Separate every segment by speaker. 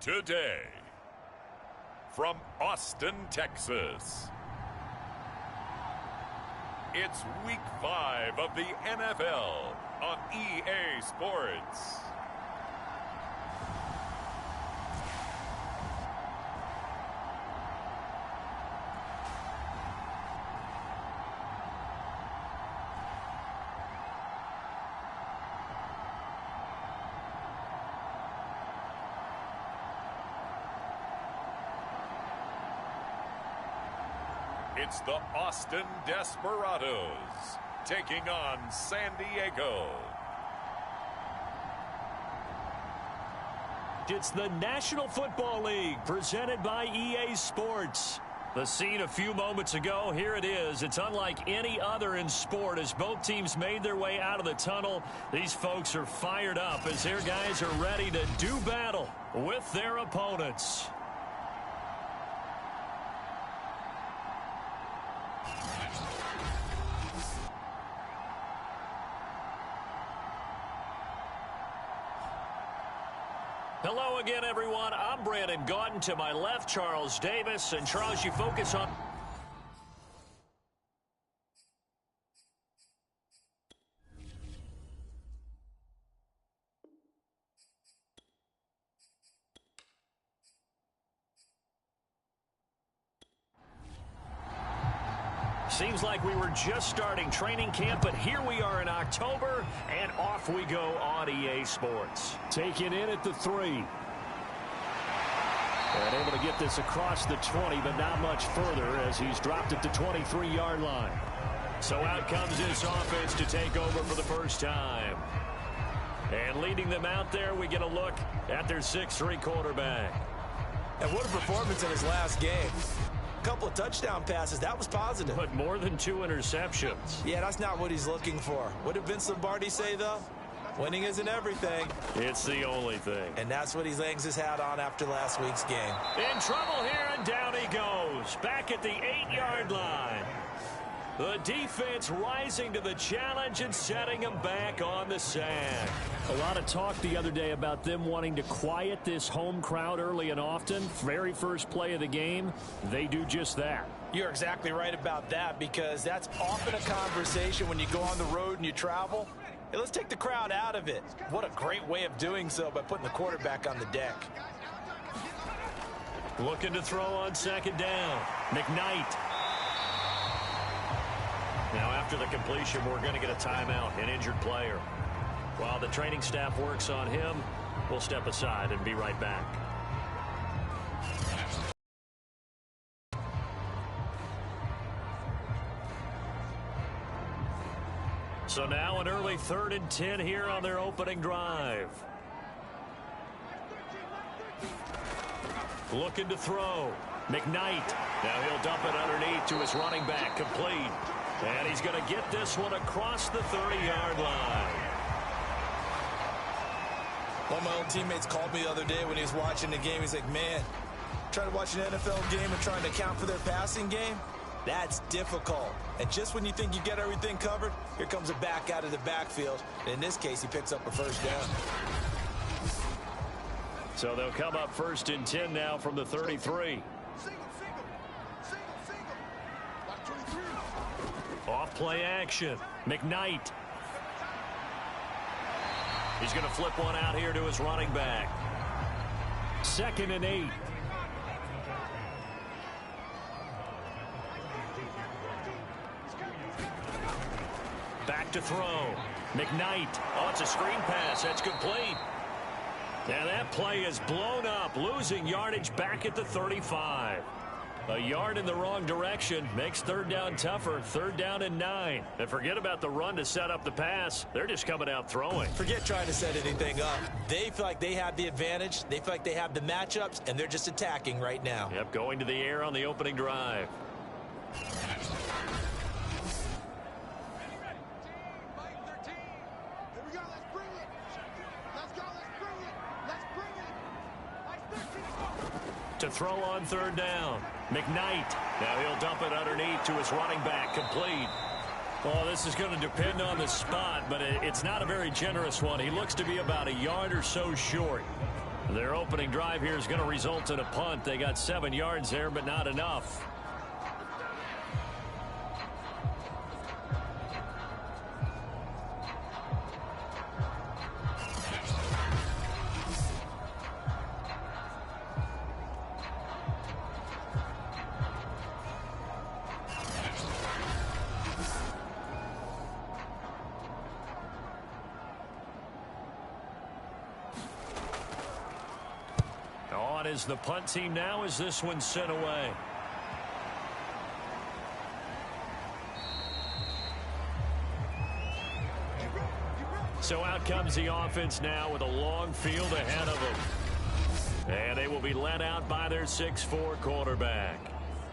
Speaker 1: Today, from Austin, Texas, it's Week 5 of the NFL on EA Sports. It's the Austin Desperados taking on San Diego.
Speaker 2: It's the National Football League presented by EA Sports. The scene a few moments ago, here it is. It's unlike any other in sport as both teams made their way out of the tunnel. These folks are fired up as their guys are ready to do battle with their opponents. Hello again, everyone. I'm Brandon Gaudin. To my left, Charles Davis. And Charles, you focus on... Seems like we were just starting training camp, but here we are in October, and off we go on EA Sports. Taken in at the 3. And able to get this across the 20, but not much further as he's dropped it to 23-yard line. So out comes this offense to take over for the first time. And leading them out there, we get a look at their 6'3" quarterback.
Speaker 3: And what a performance in his last game. Couple of touchdown passes. That was positive.
Speaker 2: But more than 2 interceptions.
Speaker 3: Yeah, that's not what he's looking for. What did Vince Lombardi say, though? Winning isn't everything.
Speaker 2: It's the only thing.
Speaker 3: And that's what he hangs his hat on after last week's game.
Speaker 2: In trouble here, and down he goes. Back at the 8-yard line. The defense rising to the challenge and setting him back on the sand. A lot of talk the other day about them wanting to quiet this home crowd early and often. Very first play of the game, they do just that.
Speaker 3: You're exactly right about that, because that's often a conversation when you go on the road and you travel. Hey, let's take the crowd out of it. What a great way of doing so by putting the quarterback on the deck.
Speaker 2: Looking to throw on second down. McKnight. Now, after the completion, we're going to get a timeout, an injured player. While the training staff works on him, we'll step aside and be right back. So now an early 3rd and 10 here on their opening drive. Looking to throw. McKnight. Now he'll dump it underneath to his running back, complete. And he's going to get this one across the 30-yard line.
Speaker 3: One of my old teammates called me the other day when he was watching the game. He's like, man, trying to watch an NFL game and trying to account for their passing game, that's difficult. And just when you think you get everything covered, here comes a back out of the backfield. And in this case, he picks up a first down.
Speaker 2: So they'll come up 1st and 10 now from the 33. Off play action. McKnight. He's going to flip one out here to his running back. 2nd and 8. Back to throw. McKnight. Oh, it's a screen pass. That's complete. And that play is blown up, losing yardage back at the 35. A yard in the wrong direction makes 3rd down tougher. 3rd down and 9. And forget about the run to set up the pass. They're just coming out throwing.
Speaker 3: Forget trying to set anything up. They feel like they have the advantage. They feel like they have the matchups, and they're just attacking right now.
Speaker 2: Yep, going to the air on the opening drive. To throw on 3rd down. McKnight. Now he'll dump it underneath to his running back, complete. Well, this is going to depend on the spot, but it's not a very generous one. He looks to be about a yard or so short. Their opening drive here is going to result in a punt. They got 7 yards there, but not enough. On is the punt team now as this one's sent away. So out comes the offense now with a long field ahead of them. And they will be led out by their 6'4" quarterback.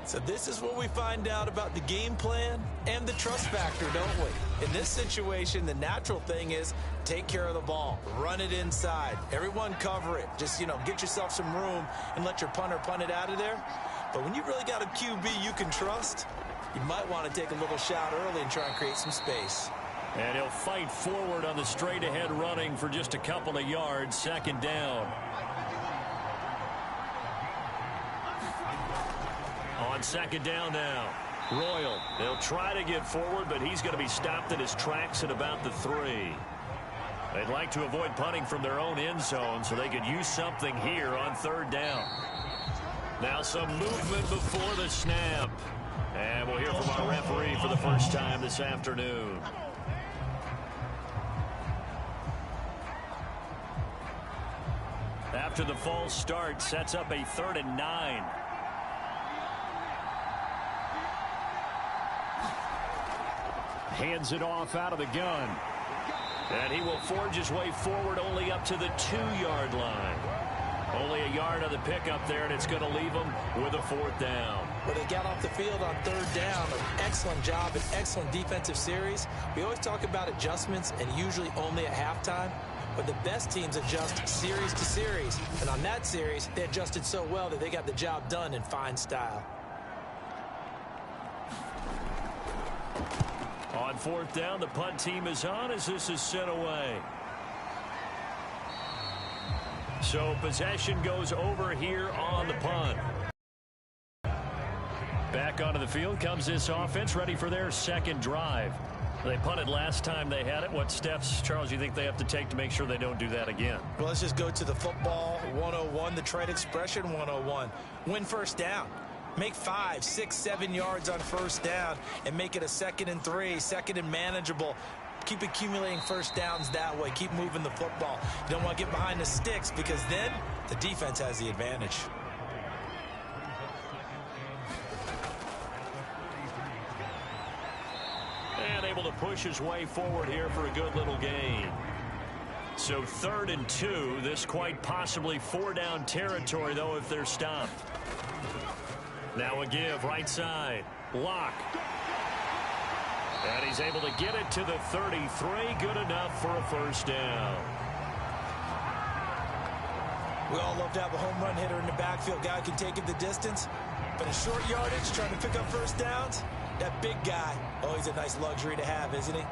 Speaker 3: So this is what we find out about the game plan and the trust factor, don't we? In this situation, the natural thing is take care of the ball, run it inside, everyone cover it. Just, get yourself some room and let your punter punt it out of there. But when you really got a QB you can trust, you might want to take a little shot early and try and create some space.
Speaker 2: And he'll fight forward on the straight ahead running for just a couple of yards, 2nd down. On 2nd down now, Royal. They'll try to get forward, but he's going to be stopped in his tracks at about the 3. They'd like to avoid punting from their own end zone so they could use something here on 3rd down. Now some movement before the snap. And we'll hear from our referee for the first time this afternoon. After the false start, sets up a 3rd and 9. Hands it off out of the gun. And he will forge his way forward only up to the 2-yard line. Only a yard on the pickup there, and it's going to leave them with a 4th down.
Speaker 3: Well, they got off the field on 3rd down. An excellent job, an excellent defensive series. We always talk about adjustments, and usually only at halftime. But the best teams adjust series to series. And on that series, they adjusted so well that they got the job done in fine style.
Speaker 2: On 4th down, the punt team is on as this is sent away. So possession goes over here on the punt. Back onto the field comes this offense, ready for their 2nd drive. They punted last time they had it. What steps, Charles, you think they have to take to make sure they don't do that again?
Speaker 3: Well, let's just go to the football 101, the trade expression 101. Win 1st down. Make 5, 6, 7 yards on 1st down and make it a 2nd and 3, 2nd and manageable. Keep accumulating 1st downs that way. Keep moving the football. You don't want to get behind the sticks because then the defense has the advantage.
Speaker 2: And able to push his way forward here for a good little gain. So 3rd and 2. This quite possibly 4-down territory, though, if they're stopped. Now a give right side. Lock. And he's able to get it to the 33. Good enough for a 1st down.
Speaker 3: We all love to have a home run hitter in the backfield. Guy can take it the distance. But in short yardage, trying to pick up 1st downs, that big guy, oh, he's a nice luxury to have, isn't he?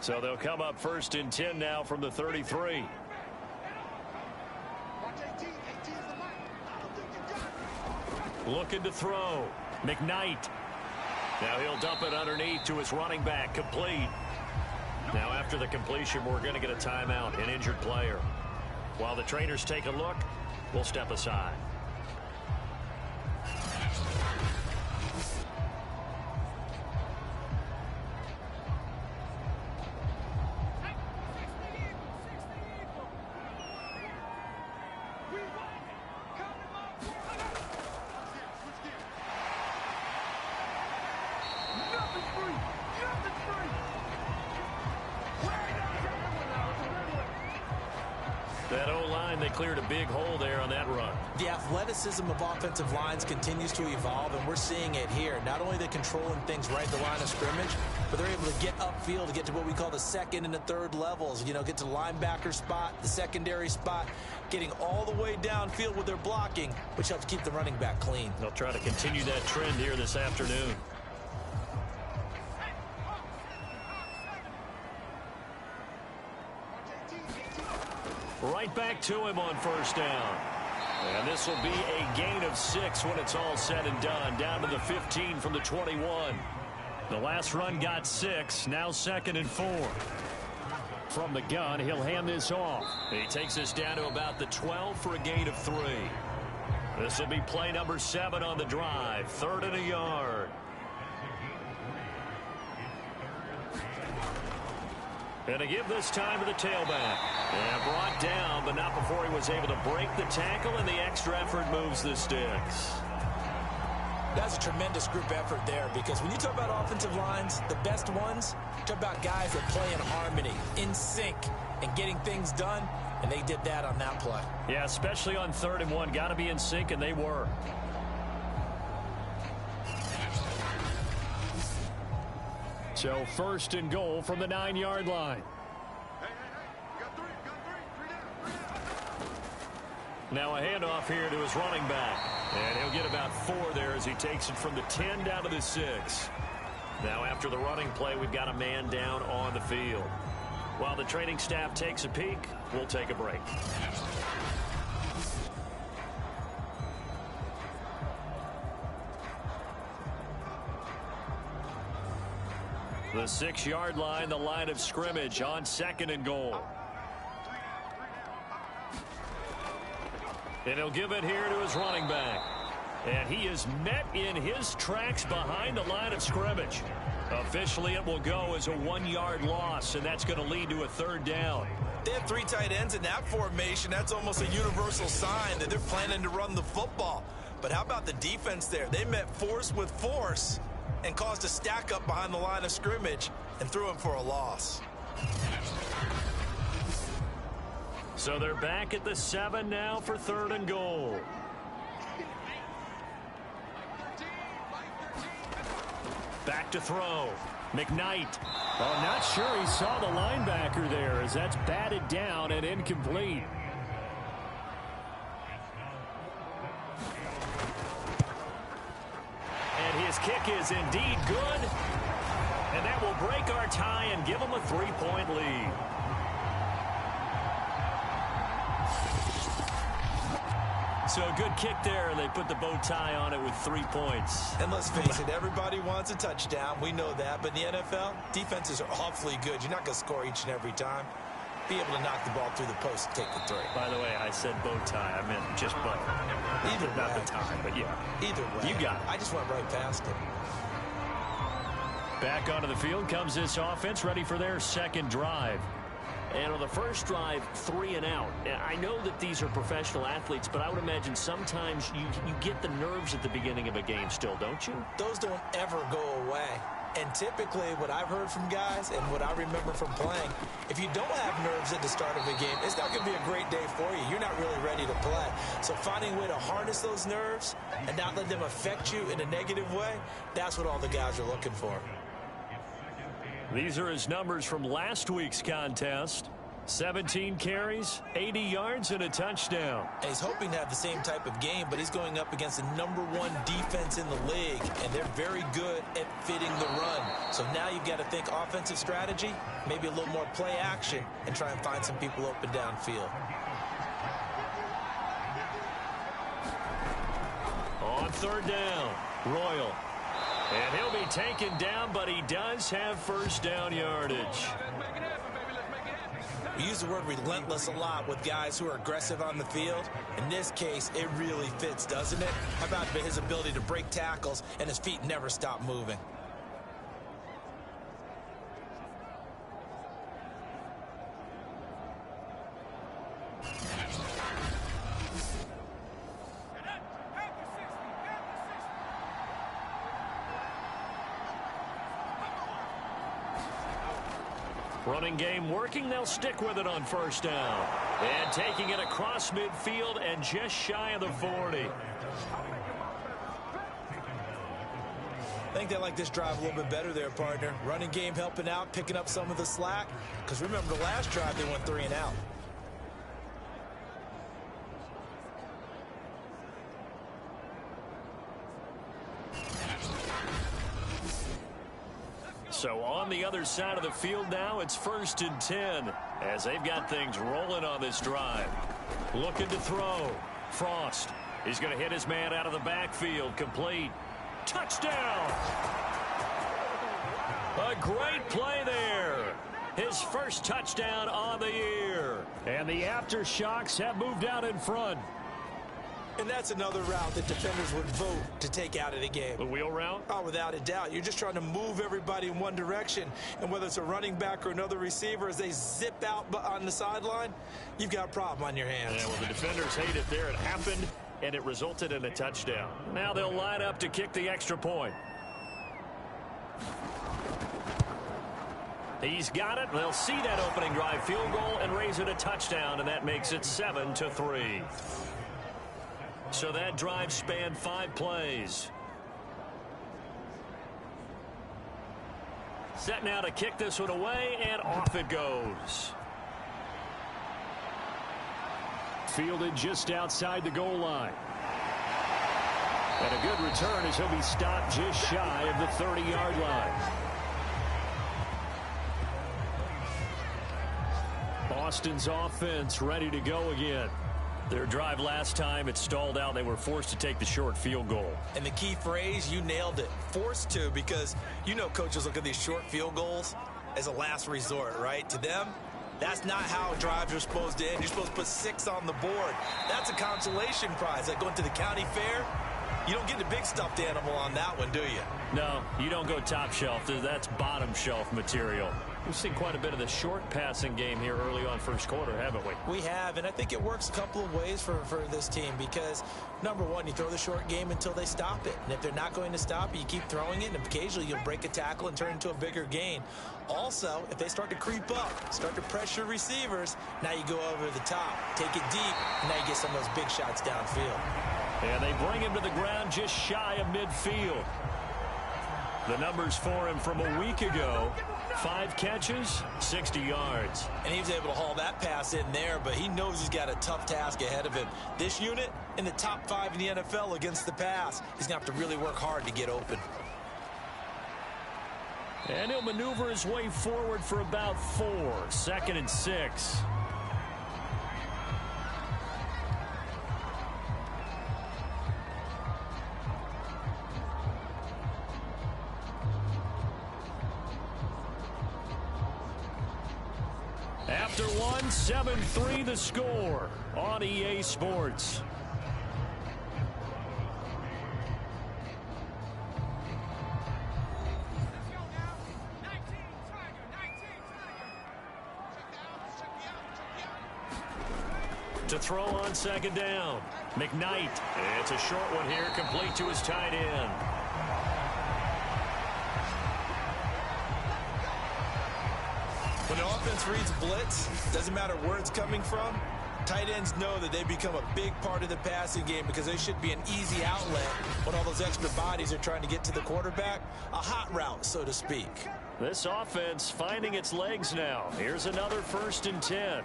Speaker 2: So they'll come up 1st and 10 now from the 33. Looking to throw. McKnight. Now he'll dump it underneath to his running back. Complete. Now after the completion, we're going to get a timeout, an injured player. While the trainers take a look, we'll step aside. That O-line, they cleared a big hole there on that run.
Speaker 3: The athleticism of offensive lines continues to evolve, and we're seeing it here. Not only are they controlling things right at the line of scrimmage, but they're able to get upfield to get to what we call the second and the third levels. You know, get to the linebacker spot, the secondary spot, getting all the way downfield with their blocking, which helps keep the running back clean.
Speaker 2: They'll try to continue that trend here this afternoon. Right back to him on first down. And this will be a gain of 6 when it's all said and done. Down to the 15 from the 21. The last run got 6. Now 2nd and 4. From the gun, he'll hand this off. He takes us down to about the 12 for a gain of 3. This will be play number 7 on the drive. 3rd and a yard. And to give this time to the tailback. And brought down, but not before he was able to break the tackle, and the extra effort moves the sticks.
Speaker 3: That's a tremendous group effort there, because when you talk about offensive lines, the best ones, talk about guys that play in harmony, in sync, and getting things done, and they did that on that play.
Speaker 2: Yeah, especially on 3rd and 1. Got to be in sync, and they were. So 1st and goal from the 9-yard line. Now a handoff here to his running back. And he'll get about 4 there as he takes it from the 10 down to the 6. Now after the running play, we've got a man down on the field. While the training staff takes a peek, we'll take a break. The 6-yard line, the line of scrimmage on 2nd and goal. And he'll give it here to his running back. And he is met in his tracks behind the line of scrimmage. Officially, it will go as a 1-yard loss, and that's going to lead to a 3rd down.
Speaker 3: They have 3 tight ends in that formation. That's almost a universal sign that they're planning to run the football. But how about the defense there? They met force with force and caused a stack up behind the line of scrimmage and threw him for a loss.
Speaker 2: So they're back at the 7 now for 3rd and goal. Back to throw. McKnight.
Speaker 4: Well, not sure he saw the linebacker there as that's batted down and incomplete.
Speaker 2: And his kick is indeed good. And that will break our tie and give him a 3-point lead. So a good kick there, and they put the bow tie on it with 3 points.
Speaker 3: And let's face it, everybody wants a touchdown. We know that. But in the NFL, defenses are awfully good. You're not going to score each and every time. Be able to knock the ball through the post and take the 3.
Speaker 2: By the way, I said bow tie. I meant just bow.
Speaker 3: Either way.
Speaker 2: Not the tie, but yeah.
Speaker 3: Either way.
Speaker 2: You got it.
Speaker 3: I just went right past it.
Speaker 2: Back onto the field comes this offense, ready for their 2nd drive. And on the first drive, 3 and out. I know that these are professional athletes, but I would imagine sometimes you get the nerves at the beginning of a game still, don't you?
Speaker 3: Those don't ever go away. And typically what I've heard from guys and what I remember from playing, if you don't have nerves at the start of a game, it's not going to be a great day for you. You're not really ready to play. So finding a way to harness those nerves and not let them affect you in a negative way, that's what all the guys are looking for.
Speaker 2: These are his numbers from last week's contest. 17 carries, 80 yards, and a touchdown.
Speaker 3: And he's hoping to have the same type of game, but he's going up against the #1 defense in the league, and they're very good at fitting the run. So now you've got to think offensive strategy, maybe a little more play action, and try and find some people open downfield.
Speaker 2: On 3rd down, Royal. And he'll be taken down, but he does have 1st down yardage.
Speaker 3: We use the word relentless a lot with guys who are aggressive on the field. In this case, it really fits, doesn't it? How about his ability to break tackles and his feet never stop moving?
Speaker 2: Running game working. They'll stick with it on first down. And taking it across midfield and just shy of the 40.
Speaker 3: I think they like this drive a little bit better there, partner. Running game helping out, picking up some of the slack. Because remember, the last drive, they went 3 and out.
Speaker 2: So on the other side of the field now, it's 1st and 10 as they've got things rolling on this drive. Looking to throw. Frost. He's going to hit his man out of the backfield. Complete. Touchdown! A great play there. His first touchdown on the year.
Speaker 4: And the aftershocks have moved out in front.
Speaker 3: And that's another route that defenders would vote to take out of the game.
Speaker 2: The wheel route?
Speaker 3: Oh, without a doubt. You're just trying to move everybody in one direction. And whether it's a running back or another receiver, as they zip out on the sideline, you've got a problem on your hands.
Speaker 2: Yeah, well, the defenders hate it there. It happened, and it resulted in a touchdown. Now they'll line up to kick the extra point. He's got it. They'll see that opening drive field goal and raise it a touchdown, and that makes it 7-3. So that drive spanned 5 plays. Set now to kick this one away, and off it goes.
Speaker 4: Fielded just outside the goal line. And a good return as he'll be stopped just shy of the 30-yard line. Boston's offense ready to go again.
Speaker 2: Their drive last time, it stalled out. They were forced to take the short field goal.
Speaker 3: And the key phrase, you nailed it. Forced to, because you know coaches look at these short field goals as a last resort, right? To them, that's not how drives are supposed to end. You're supposed to put 6 on the board. That's a consolation prize. Like going to the county fair, you don't get the big stuffed animal on that one, do you?
Speaker 2: No, you don't go top shelf. That's bottom shelf material. We've seen quite a bit of the short passing game here early on first quarter, haven't we?
Speaker 3: We have, and I think it works a couple of ways for this team because, number one, you throw the short game until they stop it. And if they're not going to stop it, you keep throwing it, and occasionally you'll break a tackle and turn it into a bigger gain. Also, if they start to creep up, start to pressure receivers, now you go over the top, take it deep, and now you get some of those big shots downfield.
Speaker 2: And they bring him to the ground just shy of midfield. The numbers for him from a week ago, 5 catches, 60 yards.
Speaker 3: And he was able to haul that pass in there, but he knows he's got a tough task ahead of him. This unit in the top 5 in the NFL against the pass. He's going to have to really work hard to get open.
Speaker 2: And he'll maneuver his way forward for about 4, 2nd and 6. After 1, 7-3 the score on EA Sports. To throw on 2nd down. McKnight. It's a short one here, complete to his tight end.
Speaker 3: When the offense reads blitz, doesn't matter where it's coming from, tight ends know that they become a big part of the passing game because they should be an easy outlet when all those extra bodies are trying to get to the quarterback. A hot route, so to speak.
Speaker 2: This offense finding its legs now. Here's another 1st and 10.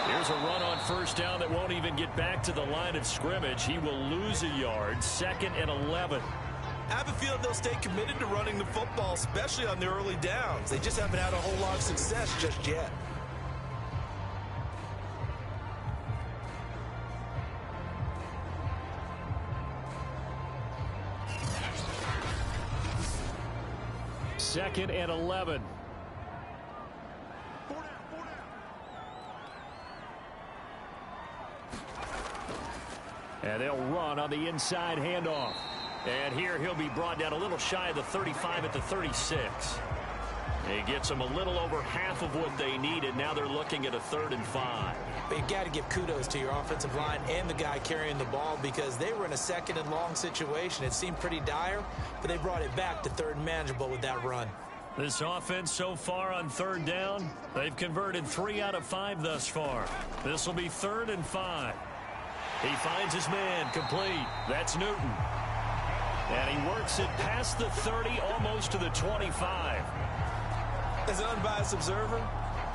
Speaker 2: Here's a run on 1st down that won't even get back to the line of scrimmage. He will lose a yard. 2nd and 11.
Speaker 3: I have a feeling they'll stay committed to running the football, especially on the early downs. They just haven't had a whole lot of success just yet.
Speaker 4: Second and 11. And they'll run on the inside handoff.
Speaker 2: And here he'll be brought down a little shy of the 35 at the 36. He gets them a little over half of what they needed. Now they're looking at a 3rd and 5.
Speaker 3: But you've got to give kudos to your offensive line and the guy carrying the ball because they were in a 2nd and long situation. It seemed pretty dire, but they brought it back to 3rd and manageable with that run.
Speaker 2: This offense so far on third down, they've converted 3 out of 5 thus far. This will be 3rd and 5. He finds his man, complete. That's Newton. And he works it past the 30, almost to the 25.
Speaker 3: As an unbiased observer,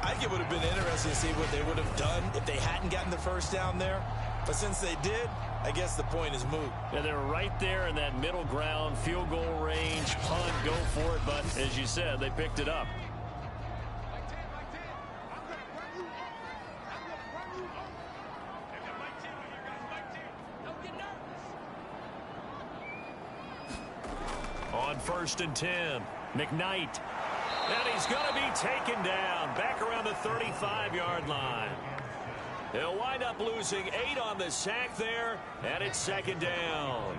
Speaker 3: I think it would have been interesting to see what they would have done if they hadn't gotten the first down there. But since they did, I guess the point is moot.
Speaker 2: Yeah, they're right there in that middle ground, field goal range, punt, go for it. But as you said, they picked it up. On 1st and 10, McKnight. And he's going to be taken down back around the 35-yard line. He'll wind up losing 8 on the sack there, and it's 2nd down.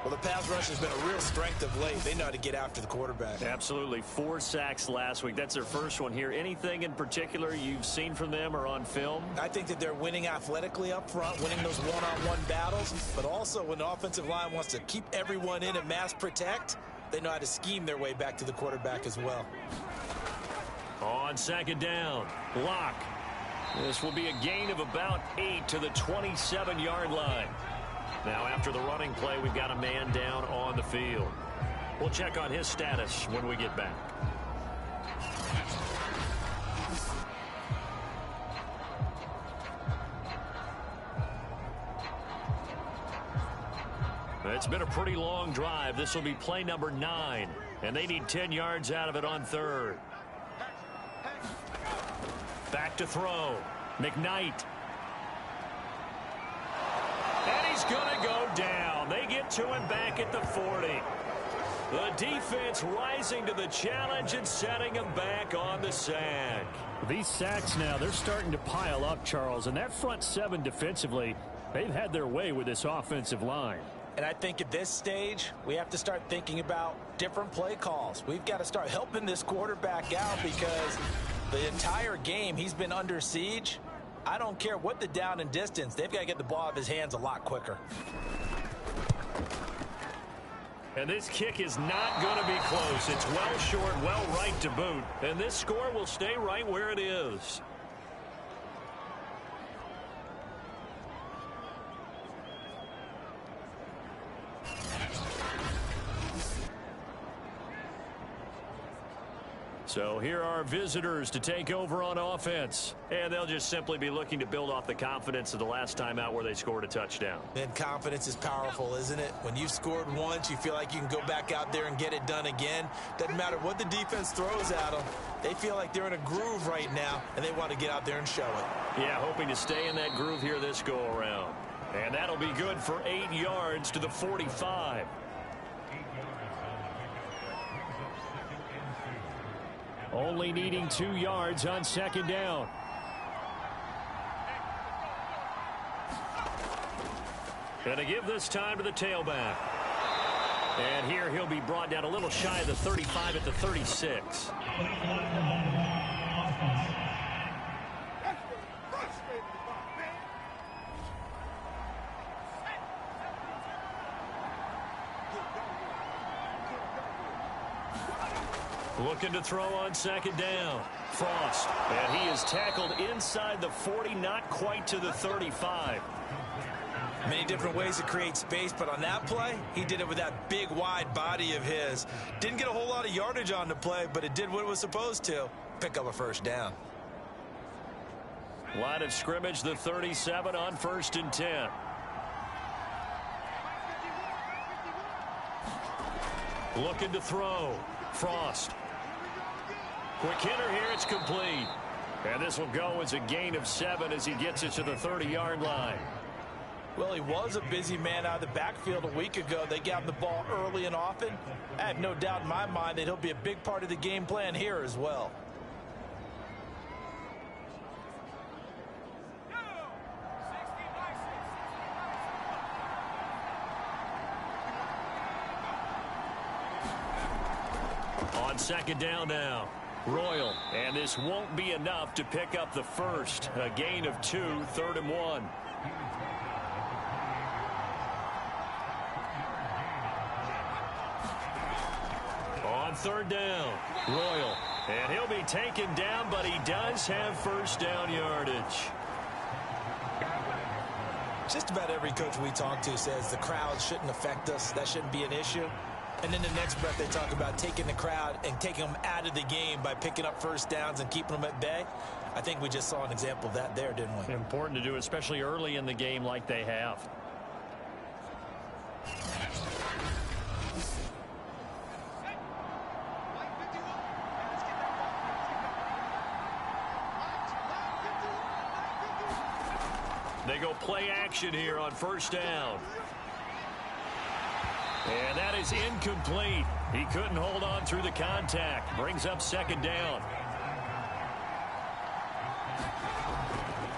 Speaker 3: Well, the pass rush has been a real strength of late. They know how to get after the quarterback.
Speaker 2: Absolutely. 4 sacks last week. That's their first one here. Anything in particular you've seen from them or on film?
Speaker 3: I think that they're winning athletically up front, winning those one-on-one battles, but also when the offensive line wants to keep everyone in and mass protect, they know how to scheme their way back to the quarterback as well.
Speaker 2: On 2nd down, Locke. This will be a gain of about 8 to the 27-yard line. Now, after the running play, we've got a man down on the field. We'll check on his status when we get back. It's been a pretty long drive. This will be play number 9, and they need 10 yards out of it on 3rd. Back to throw. McKnight. And he's going to go down. They get to him back at the 40. The defense rising to the challenge and setting him back on the sack.
Speaker 4: These sacks now, they're starting to pile up, Charles. And that front 7 defensively, they've had their way with this offensive line.
Speaker 3: And I think at this stage, we have to start thinking about different play calls. We've got to start helping this quarterback out because the entire game he's been under siege. I don't care what the down and distance. They've got to get the ball out of his hands a lot quicker.
Speaker 2: And this kick is not going to be close. It's well short, well right to boot. And this score will stay right where it is. So here are visitors to take over on offense. And they'll just simply be looking to build off the confidence of the last time out where they scored a touchdown.
Speaker 3: And confidence is powerful, isn't it? When you've scored once, you feel like you can go back out there and get it done again. Doesn't matter what the defense throws at them. They feel like they're in a groove right now, and they want to get out there and show it.
Speaker 2: Yeah, hoping to stay in that groove here this go-around. And that'll be good for 8 yards to the 45. Only needing 2 yards on 2nd down. Gonna give this time to the tailback. And here he'll be brought down a little shy of the 35 at the 36. Looking to throw on 2nd down. Frost. And he is tackled inside the 40, not quite to the 35.
Speaker 3: Many different ways to create space, but on that play, he did it with that big, wide body of his. Didn't get a whole lot of yardage on the play, but it did what it was supposed to. Pick up a 1st down.
Speaker 2: Line of scrimmage, the 37 on 1st and 10. Looking to throw. Frost. Quick hitter here, it's complete. And this will go as a gain of 7 as he gets it to the 30-yard line.
Speaker 3: Well, he was a busy man out of the backfield a week ago. They got him the ball early and often. I have no doubt in my mind that he'll be a big part of the game plan here as well.
Speaker 2: On 2nd down now. Royal. And this won't be enough to pick up the first. A gain of 2, 3rd and 1. On third down, Royal. And he'll be taken down, but he does have first down yardage.
Speaker 3: Just about every coach we talk to says the crowd shouldn't affect us. That shouldn't be an issue. And in the next breath, they talk about taking the crowd and taking them out of the game by picking up first downs and keeping them at bay. I think we just saw an example of that there, didn't we?
Speaker 2: Important to do, especially early in the game like they have. They go play action here on first down. And that is incomplete. He couldn't hold on through the contact. Brings up second down.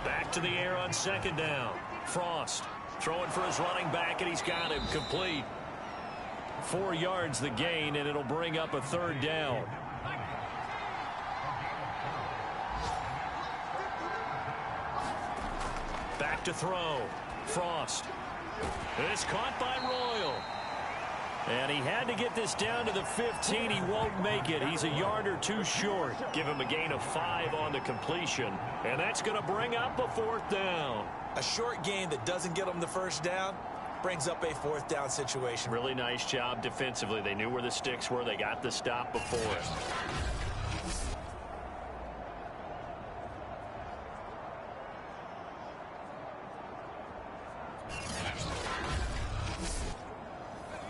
Speaker 2: Back to the air on second down. Frost throwing for his running back, and he's got him complete. 4 yards the gain, and it'll bring up a third down. Back to throw. Frost. It's caught by Royal. And he had to get this down to the 15. He won't make it. He's a yard or 2 short. Give him a gain of 5 on the completion. And that's going to bring up a fourth down.
Speaker 3: A short gain that doesn't get them the first down brings up a fourth down situation.
Speaker 2: Really nice job defensively. They knew where the sticks were. They got the stop before it.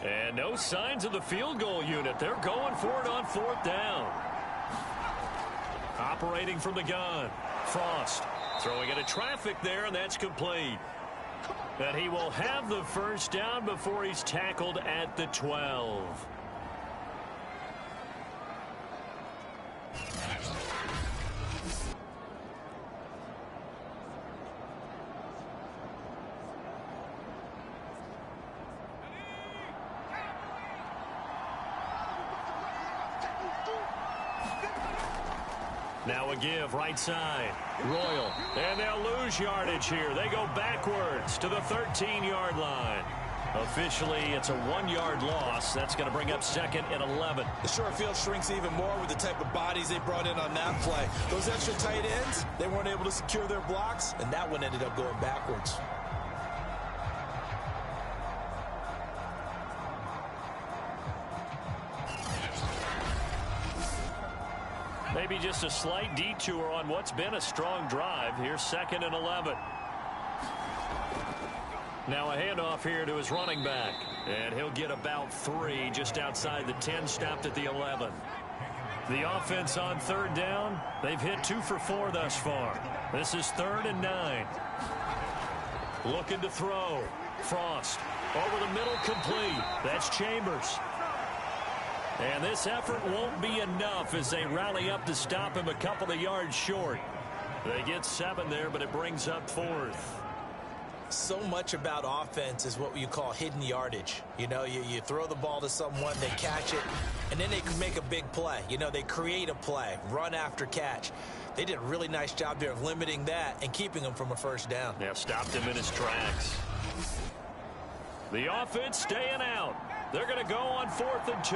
Speaker 2: And no signs of the field goal unit. They're going for it on fourth down. Operating from the gun. Frost throwing into traffic there, and that's complete. And he will have the first down before he's tackled at the 12. Now a give right side. Royal. And they'll lose yardage here. They go backwards to the 13-yard line. Officially, it's a 1-yard loss. That's going to bring up second and 11.
Speaker 3: The short field shrinks even more with the type of bodies they brought in on that play. Those extra tight ends, they weren't able to secure their blocks, and that one ended up going backwards.
Speaker 2: Maybe just a slight detour on what's been a strong drive. Here's second and 11. Now a handoff here to his running back. And he'll get about 3 just outside the 10, stopped at the 11. The offense on third down, they've hit 2 for 4 thus far. This is 3rd and 9. Looking to throw. Frost over the middle, complete. That's Chambers. And this effort won't be enough as they rally up to stop him a couple of yards short. They get 7 there, but it brings up 4th.
Speaker 3: So much about offense is what you call hidden yardage. You know, you throw the ball to someone, they catch it, and then they can make a big play. You know, they create a play, run after catch. They did a really nice job there of limiting that and keeping him from a first down.
Speaker 2: Yeah, stopped him in his tracks. The offense staying out. They're going to go on 4th and 2.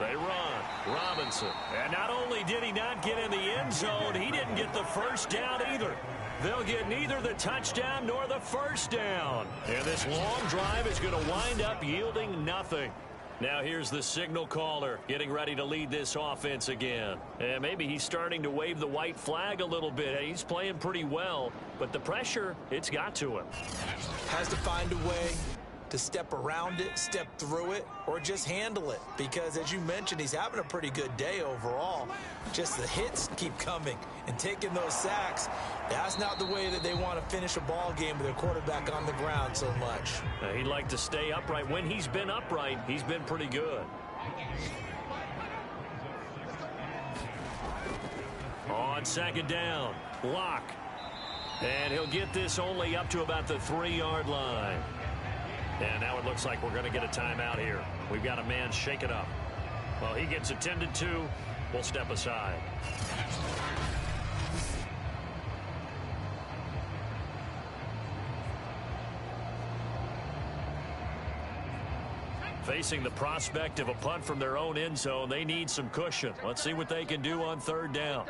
Speaker 2: They run. Robinson. And not only did he not get in the end zone, he didn't get the first down either. They'll get neither the touchdown nor the first down. And this long drive is going to wind up yielding nothing. Now here's the signal caller getting ready to lead this offense again. And maybe he's starting to wave the white flag a little bit. He's playing pretty well, but the pressure, it's got to him.
Speaker 3: Has to find a way to step around it, step through it, or just handle it. Because as you mentioned, he's having a pretty good day overall. Just the hits keep coming and taking those sacks. That's not the way that they want to finish a ball game with their quarterback on the ground so much.
Speaker 2: He'd like to stay upright. When he's been upright, he's been pretty good. On second down, Locke. And he'll get this only up to about the 3-yard line. And now it looks like we're going to get a timeout here. We've got a man shake it up. Well, he gets attended to. We'll step aside. Facing the prospect of a punt from their own end zone, they need some cushion. Let's see what they can do on third down.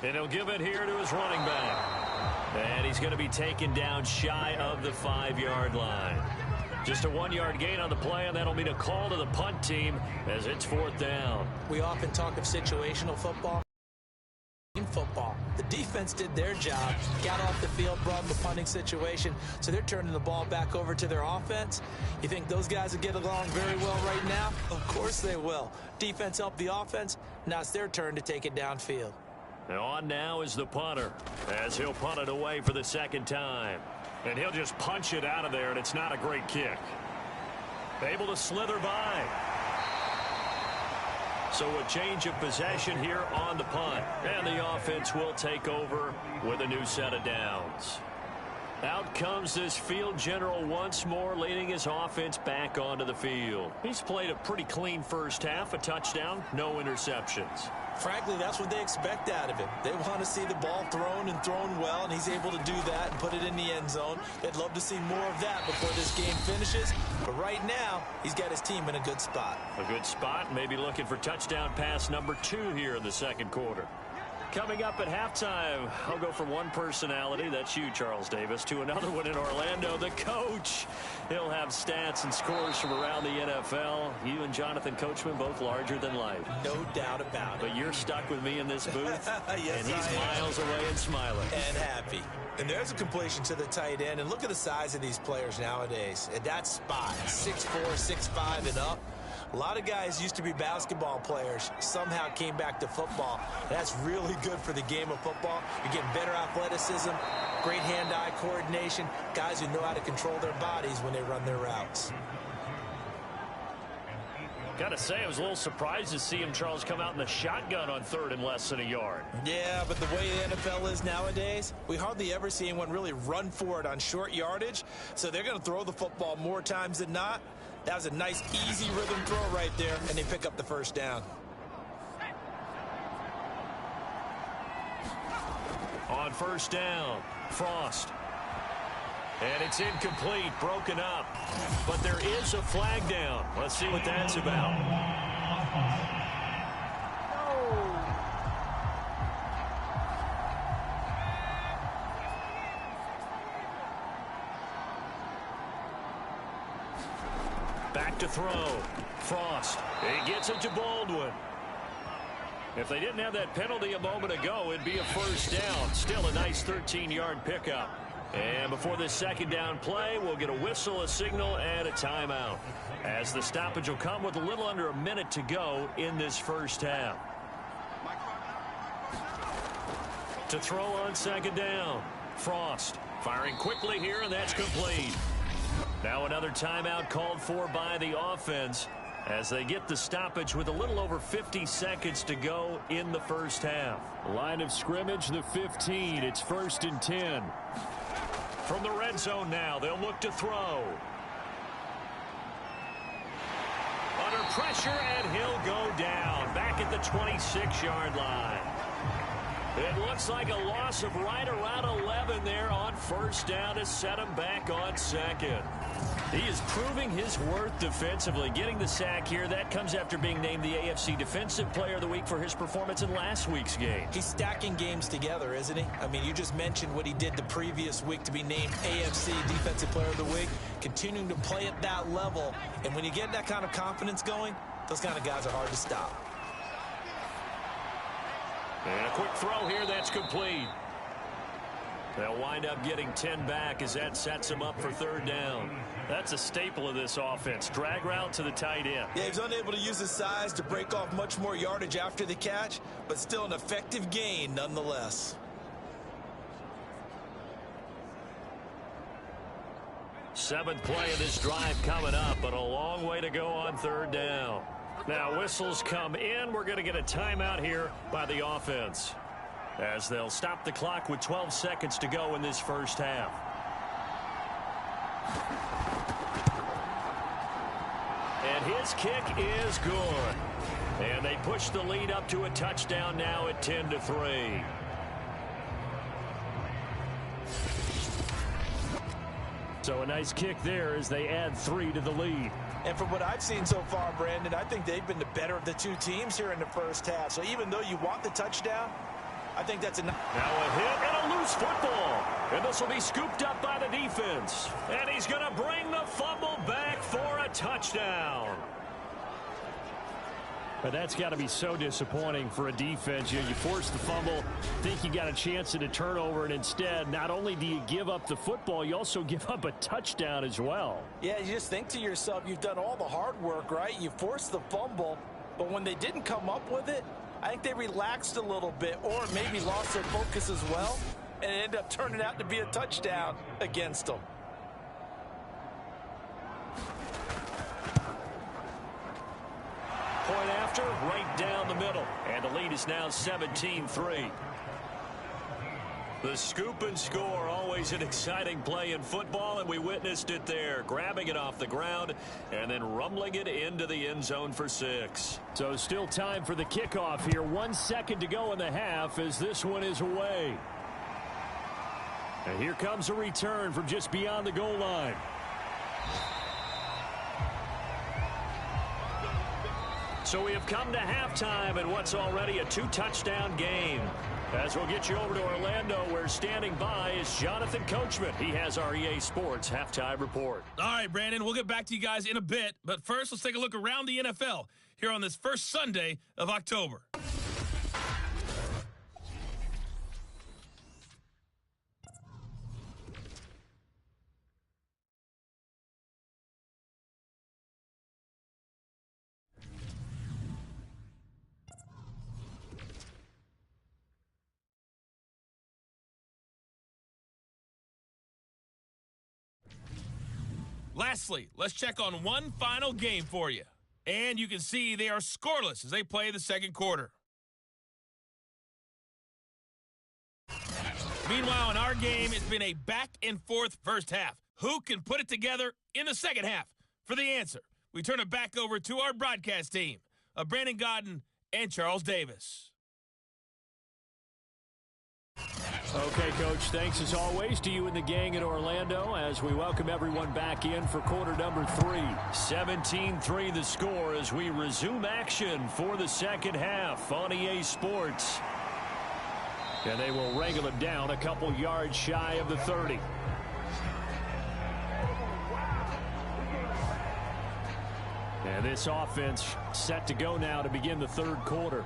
Speaker 2: And he'll give it here to his running back. And he's going to be taken down shy of the 5-yard line. Just a 1-yard gain on the play, and that'll mean a call to the punt team as it's fourth down.
Speaker 3: We often talk of situational football. In football, the defense did their job, got off the field, brought the punting situation, so they're turning the ball back over to their offense. You think those guys will get along very well right now? Of course they will. Defense helped the offense. Now it's their turn to take it downfield.
Speaker 2: And on now is the punter, as he'll punt it away for the second time. And he'll just punch it out of there, and it's not a great kick. Able to slither by. So a change of possession here on the punt. And the offense will take over with a new set of downs. Out comes this field general once more, leading his offense back onto the field. He's played a pretty clean first half, a touchdown, no interceptions.
Speaker 3: Frankly, that's what they expect out of him. They want to see the ball thrown and thrown well, and he's able to do that and put it in the end zone. They'd love to see more of that before this game finishes. But right now, he's got his team in a good spot.
Speaker 2: A good spot, maybe looking for touchdown pass number 2 here in the second quarter. Coming up at halftime, I'll go from one personality, that's you, Charles Davis, to another one in Orlando, the coach. He'll have stats and scores from around the NFL. You and Jonathan Coachman, both larger than life.
Speaker 3: No doubt about it.
Speaker 2: But you're stuck with me in this booth,
Speaker 3: yes,
Speaker 2: and he's miles away and smiling.
Speaker 3: And happy. And there's a completion to the tight end, and look at the size of these players nowadays. At that spot, 6'4", 6'5", and up. A lot of guys used to be basketball players, somehow came back to football. That's really good for the game of football. You're getting better athleticism, great hand-eye coordination, guys who know how to control their bodies when they run their routes.
Speaker 2: Got to say, I was a little surprised to see him, Charles, come out in the shotgun on third and less than a yard.
Speaker 3: Yeah, but the way the NFL is nowadays, we hardly ever see anyone really run for it on short yardage, so they're going to throw the football more times than not. That was a nice, easy rhythm throw right there, and they pick up the first down.
Speaker 2: On first down, Frost. And it's incomplete, broken up. But there is a flag down. Let's see what that's about. Back to throw. Frost. He gets it to Baldwin. If they didn't have that penalty a moment ago, it'd be a first down. Still a nice 13-yard pickup. And before this second down play, we'll get a whistle, a signal, and a timeout, as the stoppage will come with a little under a minute to go in this first half. To throw on second down, Frost firing quickly here, and that's complete. Now another timeout called for by the offense as they get the stoppage with a little over 50 seconds to go in the first half.
Speaker 4: Line of scrimmage, the 15. It's 1st and 10.
Speaker 2: From the red zone now, they'll look to throw. Under pressure, and he'll go down back at the 26-yard line. It looks like a loss of right around 11 there on first down to set him back on second. He is proving his worth defensively, getting the sack here. That comes after being named the AFC Defensive Player of the Week for his performance in last week's game.
Speaker 3: He's stacking games together, isn't he? I mean, you just mentioned what he did the previous week to be named AFC Defensive Player of the Week, continuing to play at that level. And when you get that kind of confidence going, those kind of guys are hard to stop.
Speaker 2: And a quick throw here, that's complete. They'll wind up getting 10 back as that sets them up for third down. That's a staple of this offense. Drag route to the tight end.
Speaker 3: Yeah, he's unable to use his size to break off much more yardage after the catch, but still an effective gain nonetheless.
Speaker 2: Seventh play of this drive coming up, but a long way to go on third down. Now whistles come in. We're going to get a timeout here by the offense, as they'll stop the clock with 12 seconds to go in this first half. And his kick is good. And they push the lead up to a touchdown now at 10-3.
Speaker 4: So a nice kick there as they add 3 to the lead.
Speaker 3: And from what I've seen so far, Brandon, I think they've been the better of the two teams here in the first half. So even though you want the touchdown, I think that's enough.
Speaker 2: Now a hit and a loose football. And this will be scooped up by the defense. And he's going to bring the fumble back for a touchdown.
Speaker 4: But that's got to be so disappointing for a defense. You force the fumble, think you got a chance at a turnover, and instead, not only do you give up the football, you also give up a touchdown as well.
Speaker 3: Yeah, you just think to yourself, you've done all the hard work, right? You forced the fumble, but when they didn't come up with it, I think they relaxed a little bit or maybe lost their focus as well, and it ended up turning out to be a touchdown against them.
Speaker 2: Point after, right down the middle. And the lead is now 17-3. The scoop and score, always an exciting play in football, and we witnessed it there. Grabbing it off the ground and then rumbling it into the end zone for 6.
Speaker 4: So still time for the kickoff here. 1 second to go in the half as this one is away. And here comes a return from just beyond the goal line.
Speaker 2: So we have come to halftime in what's already a 2-touchdown game. As we'll get you over to Orlando, where standing by is Jonathan Coachman. He has our EA Sports halftime report.
Speaker 5: All right, Brandon, we'll get back to you guys in a bit. But first, let's take a look around the NFL here on this first Sunday of October. Lastly, let's check on one final game for you. And you can see they are scoreless as they play the second quarter. Meanwhile, in our game, it's been a back-and-forth first half. Who can put it together in the second half? For the answer, we turn it back over to our broadcast team of Brandon Godden and Charles Davis.
Speaker 4: Okay, Coach, thanks as always to you and the gang in Orlando as we welcome everyone back in for quarter number 3.
Speaker 2: 17-3 the score as we resume action for the second half on EA Sports.
Speaker 4: And they will wrangle him down a couple yards shy of the 30. And this offense set to go now to begin the third quarter.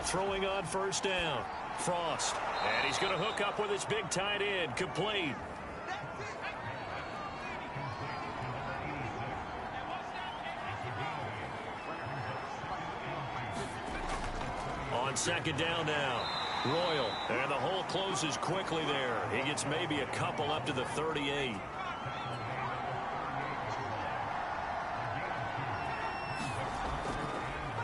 Speaker 2: Throwing on first down. Frost. And he's going to hook up with his big tight end. Complete. On second down now. Royal. And the hole closes quickly there. He gets maybe a couple up to the 38.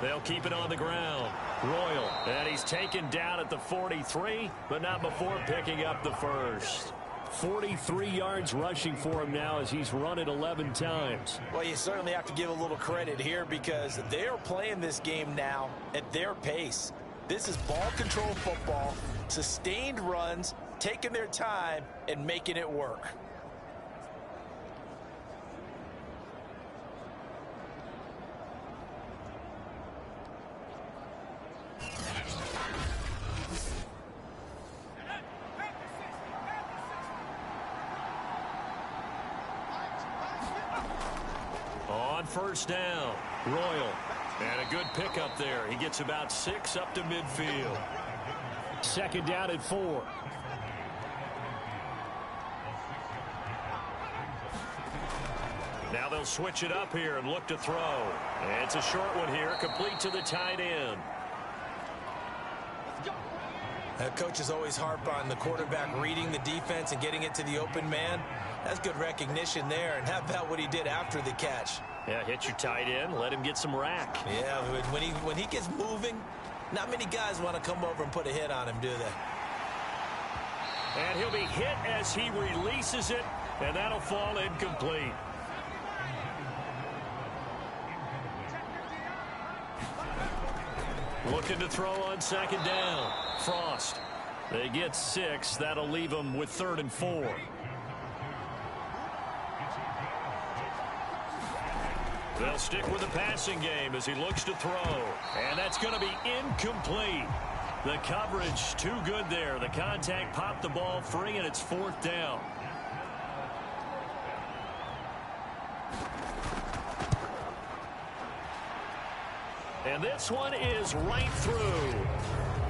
Speaker 2: They'll keep it on the ground. Royal. And he's taken down at the 43, but not before picking up the first.
Speaker 4: 43 yards rushing for him now as he's run it 11 times.
Speaker 3: Well, you certainly have to give a little credit here because they are playing this game now at their pace. This is ball control football, sustained runs, taking their time and making it work.
Speaker 2: First down. Royal. And a good pickup there. He gets about 6 up to midfield.
Speaker 4: Second down at 4.
Speaker 2: Now they'll switch it up here and look to throw. And it's a short one here, complete to the tight end.
Speaker 3: Coaches always harp on the quarterback reading the defense and getting it to the open man. That's good recognition there. And how about what he did after the catch?
Speaker 2: Yeah, hit your tight end, let him get some rack.
Speaker 3: Yeah, when he gets moving, not many guys want to come over and put a hit on him, do they?
Speaker 2: And he'll be hit as he releases it, and that'll fall incomplete. Looking to throw on second down. Frost. They get 6. That'll leave them with 3rd and 4. They'll stick with the passing game as he looks to throw. And that's going to be incomplete. The coverage too good there. The contact popped the ball free, and it's 4th down. And this one is right through.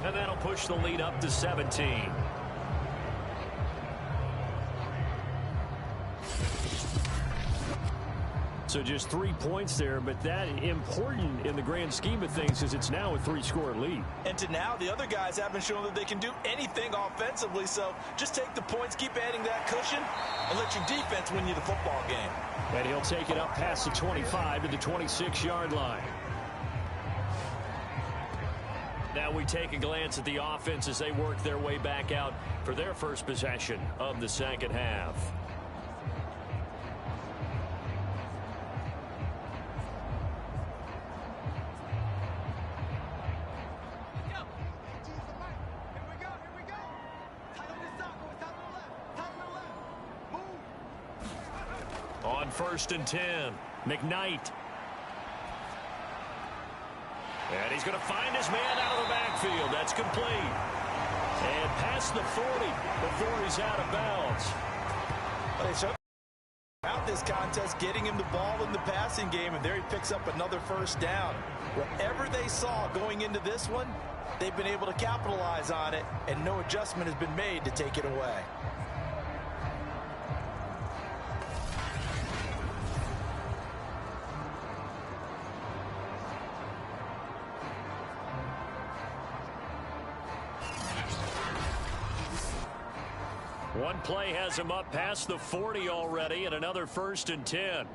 Speaker 2: And that'll push the lead up to 17.
Speaker 4: So just 3 points there, but that important in the grand scheme of things is it's now a 3-score lead.
Speaker 3: And to now, the other guys haven't shown that they can do anything offensively, so just take the points, keep adding that cushion, and let your defense win you the football game.
Speaker 4: And he'll take it up past the 25 to the 26-yard line. Now we take a glance at the offense as they work their way back out for their first possession of the second half. On 1st and 10, McKnight. And he's going to find his man out of the backfield. That's complete. And past the 40 before he's out of bounds.
Speaker 3: They showed out this contest, getting him the ball in the passing game, and there he picks up another 1st down. Whatever they saw going into this one, they've been able to capitalize on it, and no adjustment has been made to take it away.
Speaker 2: One play has him up past the 40 already, and another 1st and 10.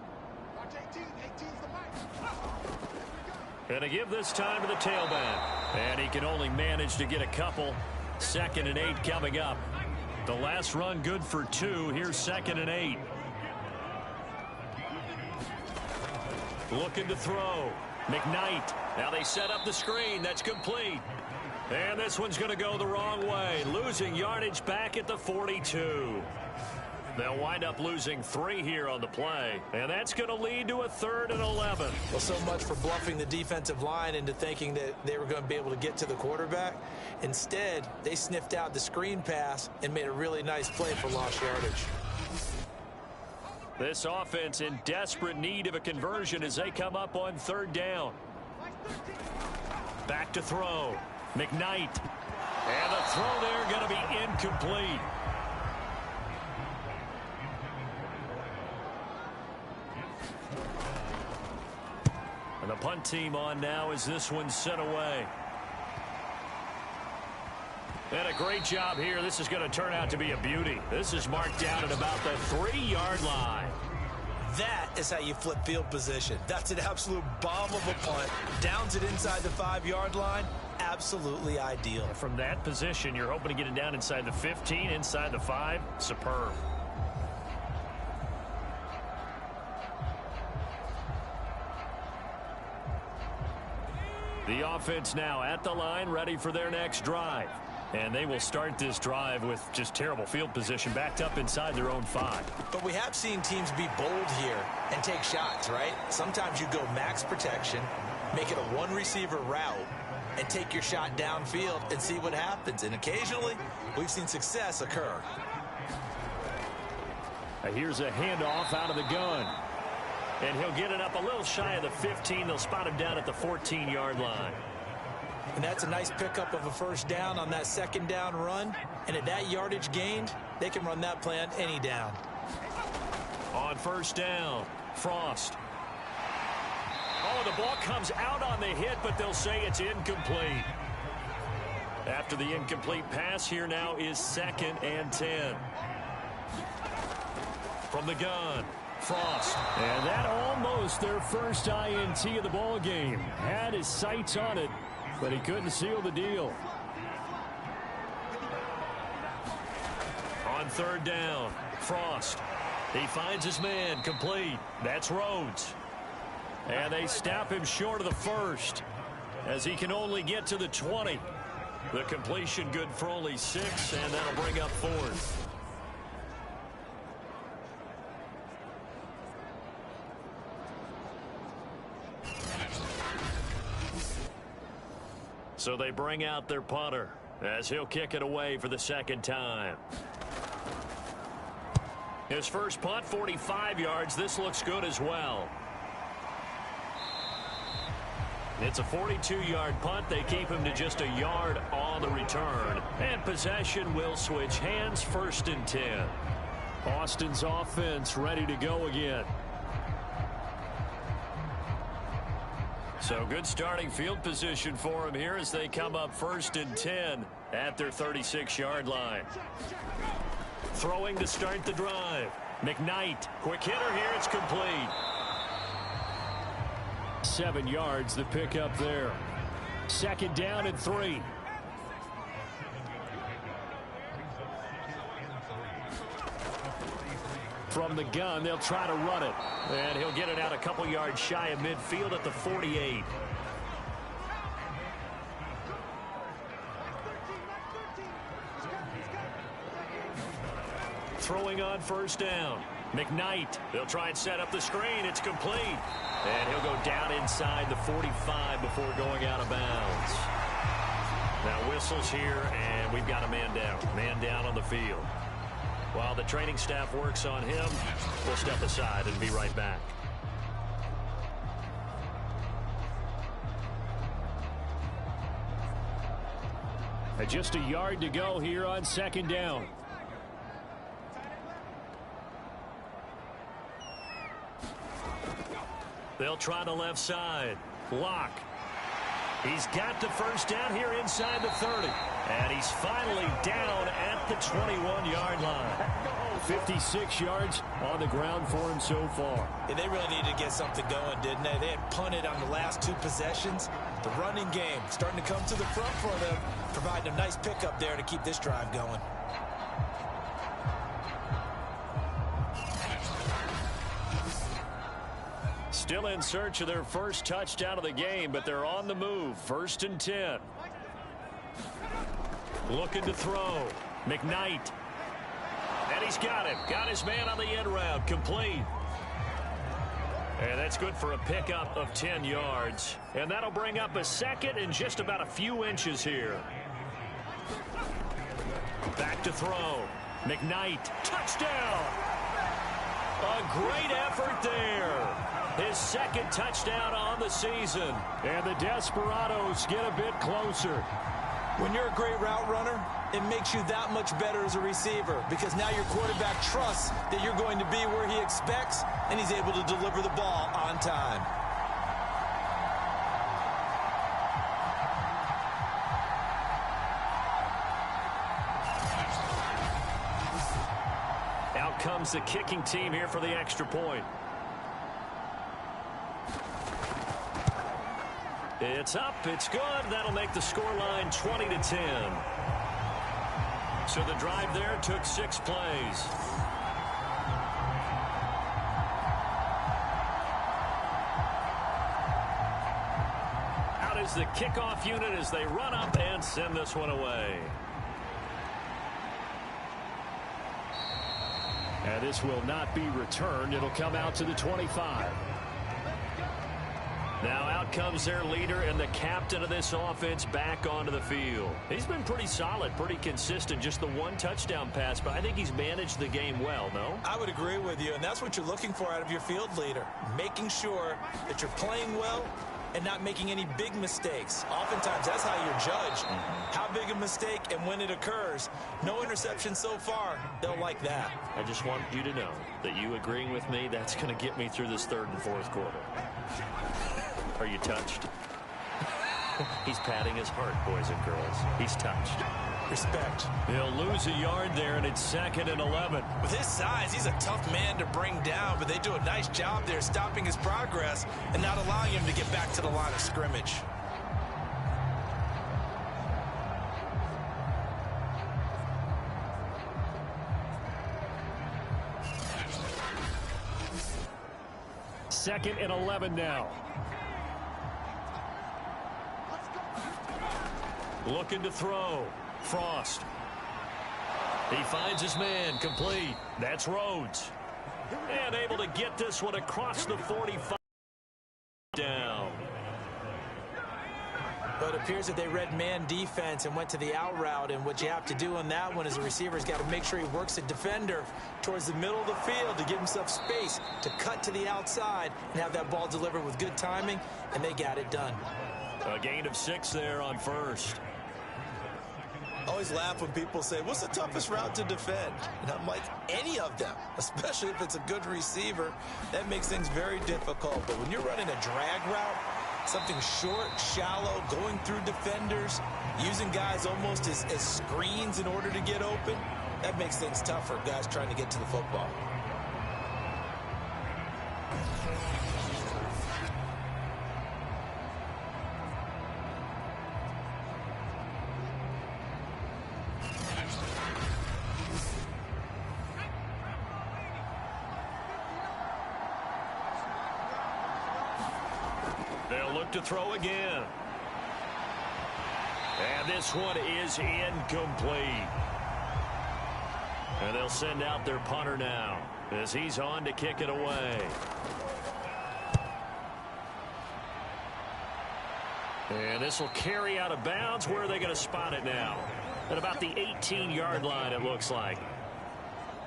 Speaker 2: Gonna give this time to the tailback. And he can only manage to get a couple. 2nd and 8 coming up. The last run good for 2. Here's 2nd and 8. Looking to throw. McKnight. Now they set up the screen. That's complete. And this one's going to go the wrong way. Losing yardage back at the 42. They'll wind up losing 3 here on the play. And that's going to lead to a 3rd and 11.
Speaker 3: Well, so much for bluffing the defensive line into thinking that they were going to be able to get to the quarterback. Instead, they sniffed out the screen pass and made a really nice play for lost yardage.
Speaker 2: This offense in desperate need of a conversion as they come up on 3rd down. Back to throw. McKnight. And the throw there going to be incomplete. And the punt team on now as this one's sent away. And a great job here. This is going to turn out to be a beauty. This is marked down at about the 3-yard line.
Speaker 3: That is how you flip field position. That's an absolute bomb of a punt. Downs it inside the 5-yard line. Absolutely ideal.
Speaker 2: From that position, you're hoping to get it down inside the 15, inside the 5. Superb. The offense now at the line, ready for their next drive. And they will start this drive with just terrible field position, backed up inside their own 5.
Speaker 3: But we have seen teams be bold here and take shots, right? Sometimes you go max protection, make it a one-receiver route, and take your shot downfield and see what happens. And occasionally, we've seen success occur.
Speaker 4: Here's a handoff out of the gun.
Speaker 2: And he'll get it up a little shy of the 15. They'll spot him down at the 14-yard line.
Speaker 3: And that's a nice pickup of a 1st down on that 2nd down run. And at that yardage gained, they can run that play on any down.
Speaker 2: On 1st down, Frost. Oh, the ball comes out on the hit, but they'll say it's incomplete. After the incomplete pass, here now is 2nd and 10. From the gun, Frost.
Speaker 4: And that almost their first INT of the ball game. Had his sights on it, but he couldn't seal the deal.
Speaker 2: On 3rd down, Frost. He finds his man, complete. That's Rhodes. And they snap him short of the 1st. as he can only get to the 20. The completion good for only 6, and that'll bring up 4th. So they bring out their punter as he'll kick it away for the 2nd time. His first punt, 45 yards. This looks good as well. It's a 42-yard punt. They keep him to just a yard on the return. And possession will switch hands, 1st and 10.
Speaker 4: Austin's offense ready to go again.
Speaker 2: So good starting field position for him here as they come up 1st and 10 at their 36-yard line. Throwing to start the drive. McKnight, quick hitter here. It's complete.
Speaker 4: 7 yards, the pickup there. 2nd down and 3. From the gun, they'll try to run it.
Speaker 2: And he'll get it out a couple yards shy of midfield at the 48. Throwing on 1st down. McKnight. They'll try and set up the screen. It's complete. And he'll go down inside the 45 before going out of bounds. Now whistles here, and we've got a man down. Man down on the field. While the training staff works on him, we'll step aside and be right back.
Speaker 4: Just a yard to go here on 2nd down.
Speaker 2: They'll try the left side. Lock. He's got the 1st down here inside the 30. And he's finally down at the 21-yard line.
Speaker 4: 56 yards on the ground for him so far.
Speaker 3: Yeah, they really needed to get something going, didn't they? They had punted on the last 2 possessions. The running game starting to come to the front for them, providing a nice pickup there to keep this drive going.
Speaker 2: Still in search of their first touchdown of the game, but they're on the move. 1st and 10. Looking to throw. McKnight. And he's got him. Got his man on the end route. Complete. And that's good for a pickup of 10 yards. And that'll bring up a 2nd and just about a few inches here. Back to throw. McKnight. Touchdown. A great effort there. His 2nd touchdown on the season.
Speaker 4: And the Desperados get a bit closer.
Speaker 3: When you're a great route runner, it makes you that much better as a receiver because now your quarterback trusts that you're going to be where he expects, and he's able to deliver the ball on time.
Speaker 2: Out comes the kicking team here for the extra point. It's up. It's good. That'll make the scoreline 20-10. So the drive there took 6 plays. Out is the kickoff unit as they run up and send this one away.
Speaker 4: And this will not be returned. It'll come out to the 25.
Speaker 2: Now out comes their leader and the captain of this offense back onto the field. He's been pretty solid, pretty consistent. Just the 1 touchdown pass, but I think he's managed the game well, no?
Speaker 3: I would agree with you, and that's what you're looking for out of your field leader. Making sure that you're playing well and not making any big mistakes. Oftentimes, that's how you're judged. How big a mistake and when it occurs. No interception so far. They'll like that.
Speaker 2: I just want you to know that you agreeing with me, that's going to get me through this 3rd and 4th quarter. Are you touched? He's patting his heart, boys and girls. He's touched.
Speaker 3: Respect.
Speaker 2: He'll lose a yard there, and it's 2nd and 11.
Speaker 3: With his size, he's a tough man to bring down, but they do a nice job there stopping his progress and not allowing him to get back to the line of scrimmage.
Speaker 4: Second and 11 now.
Speaker 2: Looking to throw. Frost. He finds his man. Complete. That's Rhodes. And able to get this one across the 45. Down.
Speaker 3: But it appears that they read man defense and went to the out route. And what you have to do on that one is the receiver's got to make sure he works the defender towards the middle of the field to give himself space to cut to the outside and have that ball delivered with good timing. And they got it done.
Speaker 2: A gain of 6 there on first.
Speaker 3: I always laugh when people say, what's the toughest route to defend? And I'm like, any of them, especially if it's a good receiver. That makes things very difficult. But when you're running a drag route, something short, shallow, going through defenders, using guys almost as screens in order to get open, that makes things tough for guys trying to get to the football.
Speaker 2: They'll look to throw again. And this one is incomplete. And they'll send out their punter now as he's on to kick it away. And this will carry out of bounds. Where are they going to spot it now? At about the 18-yard line, it looks like.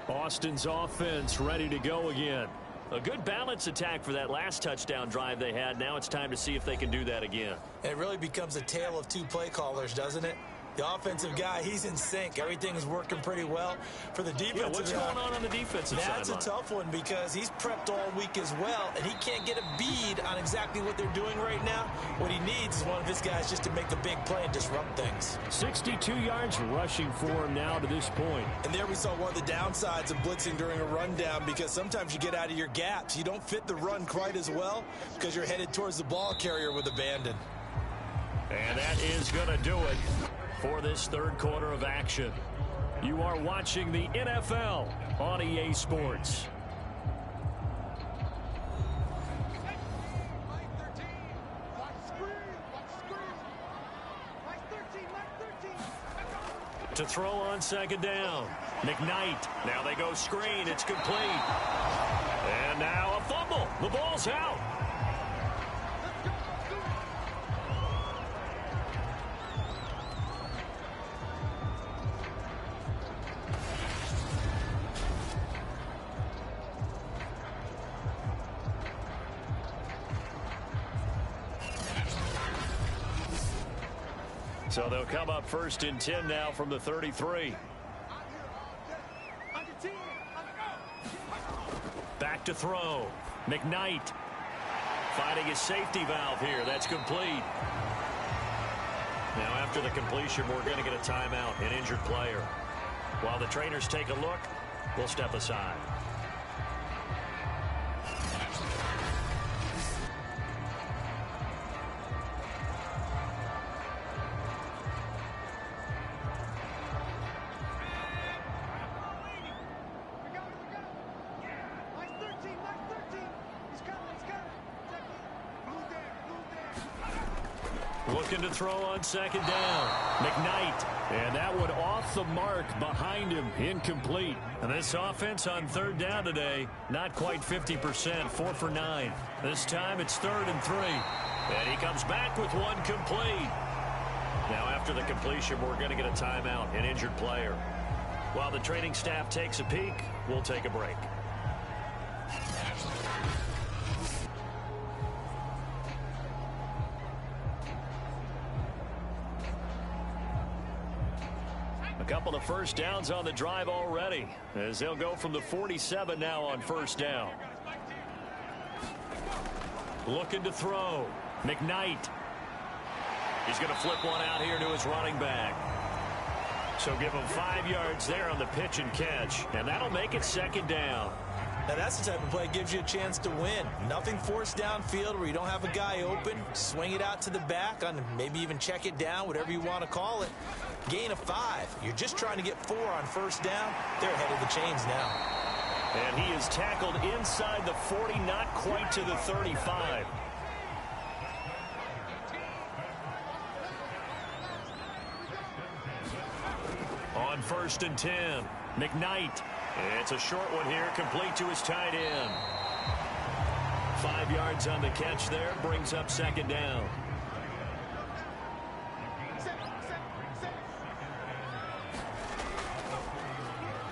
Speaker 4: Austin's offense ready to go again.
Speaker 2: A good balance attack for that last touchdown drive they had. Now it's time to see if they can do that again.
Speaker 3: And it really becomes a tale of 2 play callers, doesn't it? The offensive guy, he's in sync. Everything's working pretty well. For the defensive
Speaker 2: guy, what's going on the defensive side?
Speaker 3: That's a tough one because he's prepped all week as well, and he can't get a bead on exactly what they're doing right now. What he needs is one of his guys just to make a big play and disrupt things.
Speaker 4: 62 yards rushing for him now to this point.
Speaker 3: And there we saw one of the downsides of blitzing during a rundown, because sometimes you get out of your gaps. You don't fit the run quite as well because you're headed towards the ball carrier with abandon.
Speaker 2: And that is going to do it for this third quarter of action.
Speaker 4: You are watching the NFL on EA Sports.
Speaker 2: To throw on second down. McKnight. Now they go screen. It's complete. And now a fumble. The ball's out. So they'll come up 1st and 10 now from the 33. Back to throw. McKnight finding his safety valve here. That's complete. Now after the completion, we're going to get a timeout, an injured player. While the trainers take a look, we'll step aside. Looking to throw on second down. McKnight.
Speaker 4: And that one off the mark behind him. Incomplete.
Speaker 2: And this offense on 3rd down today, not quite 50%, 4 for 9. This time it's 3rd and 3. And he comes back with one complete. Now after the completion, we're going to get a timeout, an injured player. While the training staff takes a peek, we'll take a break. A couple of first downs on the drive already, as they'll go from the 47 now on 1st down. Looking to throw. McKnight. He's going to flip one out here to his running back. So give him 5 yards there on the pitch and catch, and that'll make it 2nd down.
Speaker 3: Now that's the type of play that gives you a chance to win. Nothing forced downfield where you don't have a guy open. Swing it out to the back, on maybe even check it down, whatever you want to call it. Gain of 5. You're just trying to get 4 on 1st down. They're ahead of the chains now.
Speaker 2: And he is tackled inside the 40, not quite to the 35. on 1st and 10. McKnight. It's a short one here, complete to his tight end. 5 yards on the catch there, brings up 2nd down.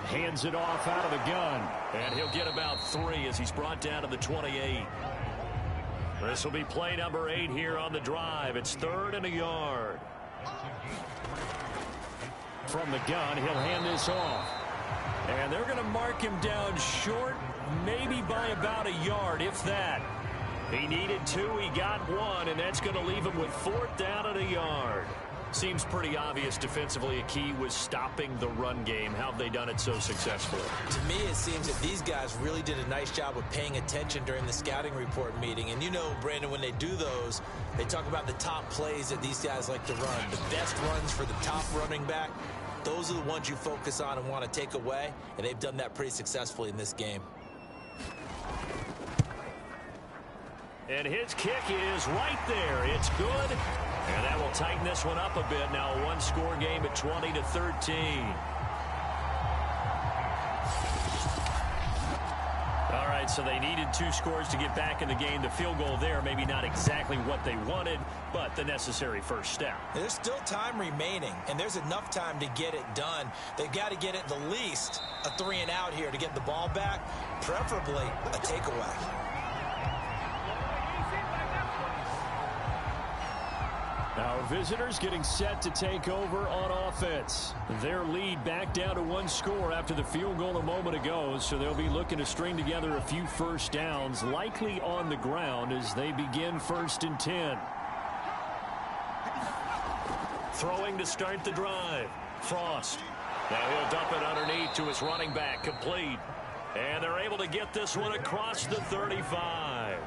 Speaker 4: Hands it off out of the gun.
Speaker 2: And he'll get about 3 as he's brought down to the 28. This will be play number 8 here on the drive. It's 3rd and a yard.
Speaker 4: From the gun, he'll hand this off.
Speaker 2: And they're going to mark him down short, maybe by about a yard, if that. He needed 2, he got 1, and that's going to leave him with 4th down and a yard. Seems pretty obvious defensively a key was stopping the run game. How have they done it so successfully?
Speaker 3: To me, it seems that these guys really did a nice job of paying attention during the scouting report meeting. And you know, Brandon, when they do those, they talk about the top plays that these guys like to run. The best runs for the top running back, those are the ones you focus on and want to take away. And they've done that pretty successfully in this game.
Speaker 2: And his kick is right there. It's good. And that will tighten this one up a bit. Now a one-score game at 20-13. All right, so they needed 2 scores to get back in the game. The field goal there, maybe not exactly what they wanted, but the necessary first step.
Speaker 3: There's still time remaining, and there's enough time to get it done. They've got to get at the least a 3 and out here to get the ball back, preferably a takeaway.
Speaker 4: Our visitors getting set to take over on offense. Their lead back down to 1 score after the field goal a moment ago, so they'll be looking to string together a few first downs, likely on the ground as they begin 1st and 10.
Speaker 2: Throwing to start the drive. Frost. Now he'll dump it underneath to his running back, complete. And they're able to get this one across the 35.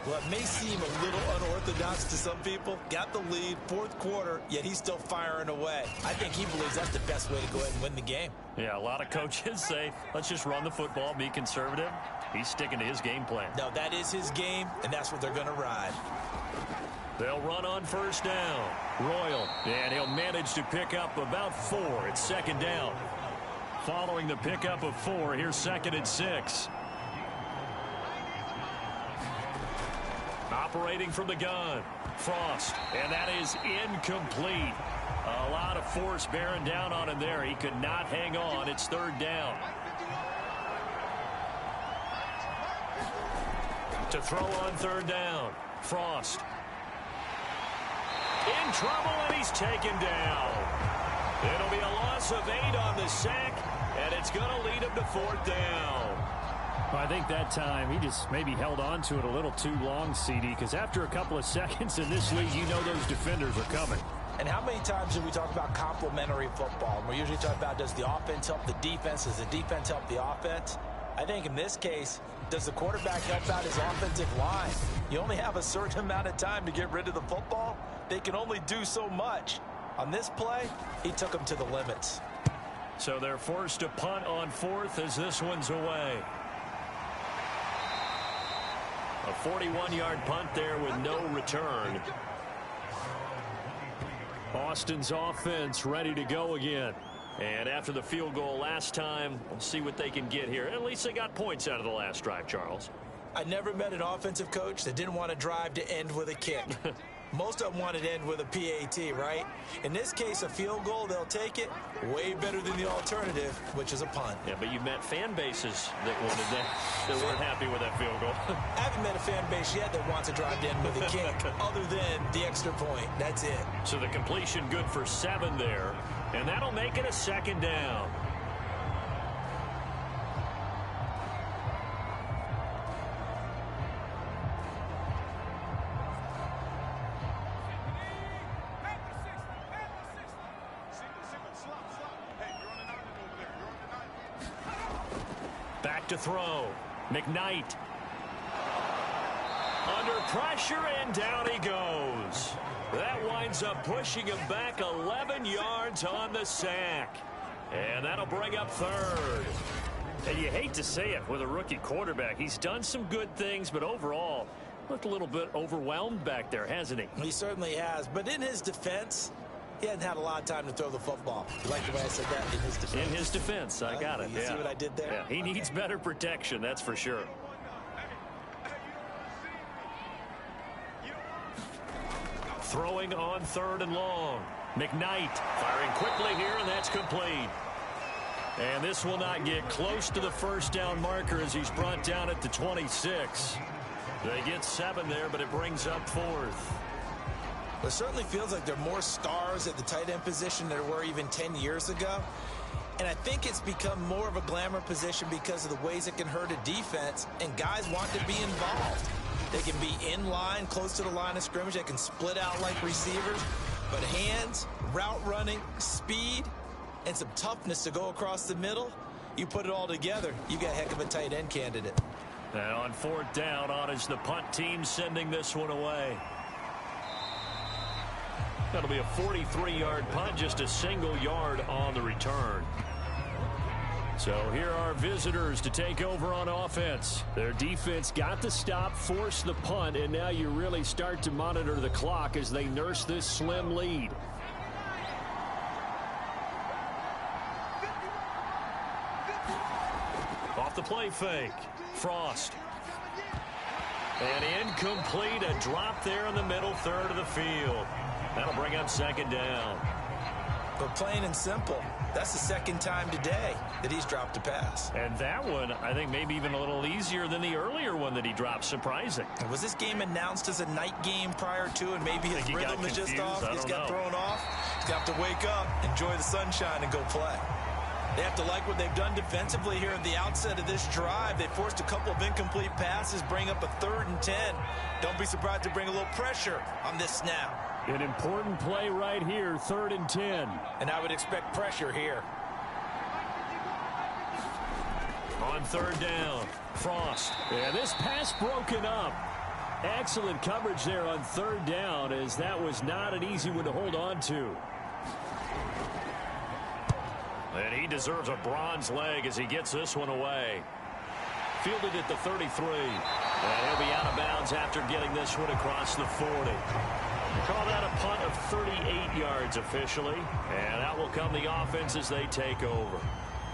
Speaker 3: Well, it may seem a little unorthodox to some people. Got the lead, 4th quarter, yet he's still firing away. I think he believes that's the best way to go ahead and win the game.
Speaker 2: Yeah, a lot of coaches say, let's just run the football, be conservative. He's sticking to his game plan.
Speaker 3: No, that is his game, and that's what they're going to ride.
Speaker 2: They'll run on 1st down. Royal, and he'll manage to pick up about 4. It's 2nd down. Following the pickup of 4, here's 2nd and 6. Operating from the gun, Frost, and that is incomplete. A lot of force bearing down on him there. He could not hang on. It's 3rd down. To throw on 3rd down, Frost. In trouble, and he's taken down. It'll be a loss of 8 on the sack, and it's going to lead him to 4th down.
Speaker 4: I think that time he just maybe held on to it a little too long, CD, because after a couple of seconds in this league, you know those defenders are coming.
Speaker 3: And how many times do we talk about complementary football? And we're usually talking about, does the offense help the defense? Does the defense help the offense? I think in this case, does the quarterback help out his offensive line? You only have a certain amount of time to get rid of the football. They can only do so much. On this play, he took them to the limits.
Speaker 2: So they're forced to punt on 4th as this one's away. A 41-yard punt there with no return.
Speaker 4: Austin's offense ready to go again.
Speaker 2: And after the field goal last time, we'll see what they can get here. At least they got points out of the last drive, Charles.
Speaker 3: I never met an offensive coach that didn't want to drive to end with a kick. Most of them wanted to end with a PAT, right? In this case, a field goal, they'll take it. Way better than the alternative, which is a punt.
Speaker 2: Yeah, but you met fan bases that wanted that weren't happy with that field goal.
Speaker 3: I haven't met a fan base yet that wants to drive to end with a kick, other than the extra point. That's it.
Speaker 2: So the completion good for 7 there, and that'll make it a 2nd down. Back to throw. McKnight. Under pressure, and down he goes. That winds up pushing him back 11 yards on the sack. And that'll bring up 3rd.
Speaker 4: And you hate to say it with a rookie quarterback. He's done some good things, but overall, looked a little bit overwhelmed back there, hasn't he?
Speaker 3: He certainly has. But in his defense, He hadn't had a lot of time to throw the football. You like the way I said that? In his defense.
Speaker 2: In his defense, I got it.
Speaker 3: You see what I did there?
Speaker 2: Yeah, he needs better protection, that's for sure. Throwing on 3rd and long. McKnight firing quickly here, and that's complete. And this will not get close to the first down marker as he's brought down at the 26. They get 7 there, but it brings up 4th.
Speaker 3: It certainly feels like there are more stars at the tight end position than there were even 10 years ago. And I think it's become more of a glamour position because of the ways it can hurt a defense, and guys want to be involved. They can be in line, close to the line of scrimmage. They can split out like receivers. But hands, route running, speed, and some toughness to go across the middle, you put it all together, you got a heck of a tight end candidate.
Speaker 2: And on 4th down, on is the punt team sending this one away. That'll be a 43-yard punt, just a single yard on the return. So here are visitors to take over on offense. Their defense got the stop, forced the punt, and now you really start to monitor the clock as they nurse this slim lead. Off the play fake. Frost. And incomplete, a drop there in the middle third of the field. That'll bring up 2nd down.
Speaker 3: But plain and simple, that's the 2nd time today that he's dropped a pass.
Speaker 2: And that one, I think, maybe even a little easier than the earlier one that he dropped. Surprising.
Speaker 3: Was this game announced as a night game prior to, and maybe his rhythm is just off? He's got thrown off. He's got to wake up, enjoy the sunshine, and go play. They have to like what they've done defensively here at the outset of this drive. They forced a couple of incomplete passes, bring up a 3rd and 10. Don't be surprised to bring a little pressure on this snap.
Speaker 4: An important play right here, 3rd and 10.
Speaker 3: And I would expect pressure here.
Speaker 2: On 3rd down, Frost.
Speaker 4: And this pass broken up. Excellent coverage there on 3rd down, as that was not an easy one to hold on to.
Speaker 2: And he deserves a bronze leg as he gets this one away. Fielded at the 33. And he'll be out of bounds after getting this one across the 40. Call that a punt of 38 yards officially. And out will come the offense as they take over.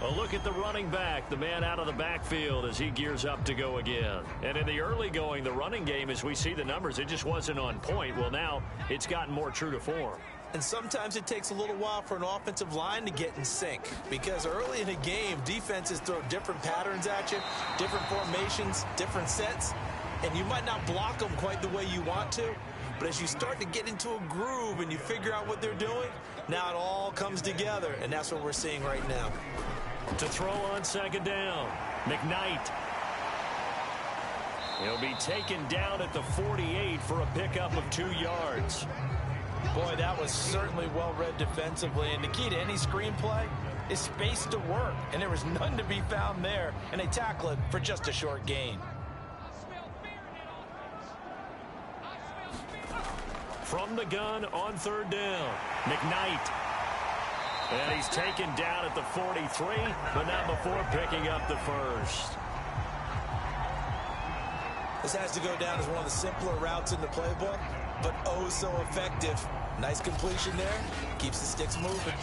Speaker 2: A look at the running back, the man out of the backfield as he gears up to go again. And in the early going, the running game, as we see the numbers, it just wasn't on point. Well, now it's gotten more true to form.
Speaker 3: And sometimes it takes a little while for an offensive line to get in sync, because early in a game, defenses throw different patterns at you, different formations, different sets, and you might not block them quite the way you want to. But as you start to get into a groove and you figure out what they're doing, now it all comes together, and that's what we're seeing right now.
Speaker 2: To throw on 2nd down, McKnight. He'll be taken down at the 48 for a pickup of 2 yards.
Speaker 3: Boy, that was certainly well-read defensively, and the key to any screenplay is space to work, and there was none to be found there, and they tackle it for just a short gain.
Speaker 2: From the gun on 3rd down, McKnight. And he's taken down at the 43, but not before picking up the first.
Speaker 3: This has to go down as one of the simpler routes in the playbook, but oh so effective. Nice completion there. Keeps the sticks moving.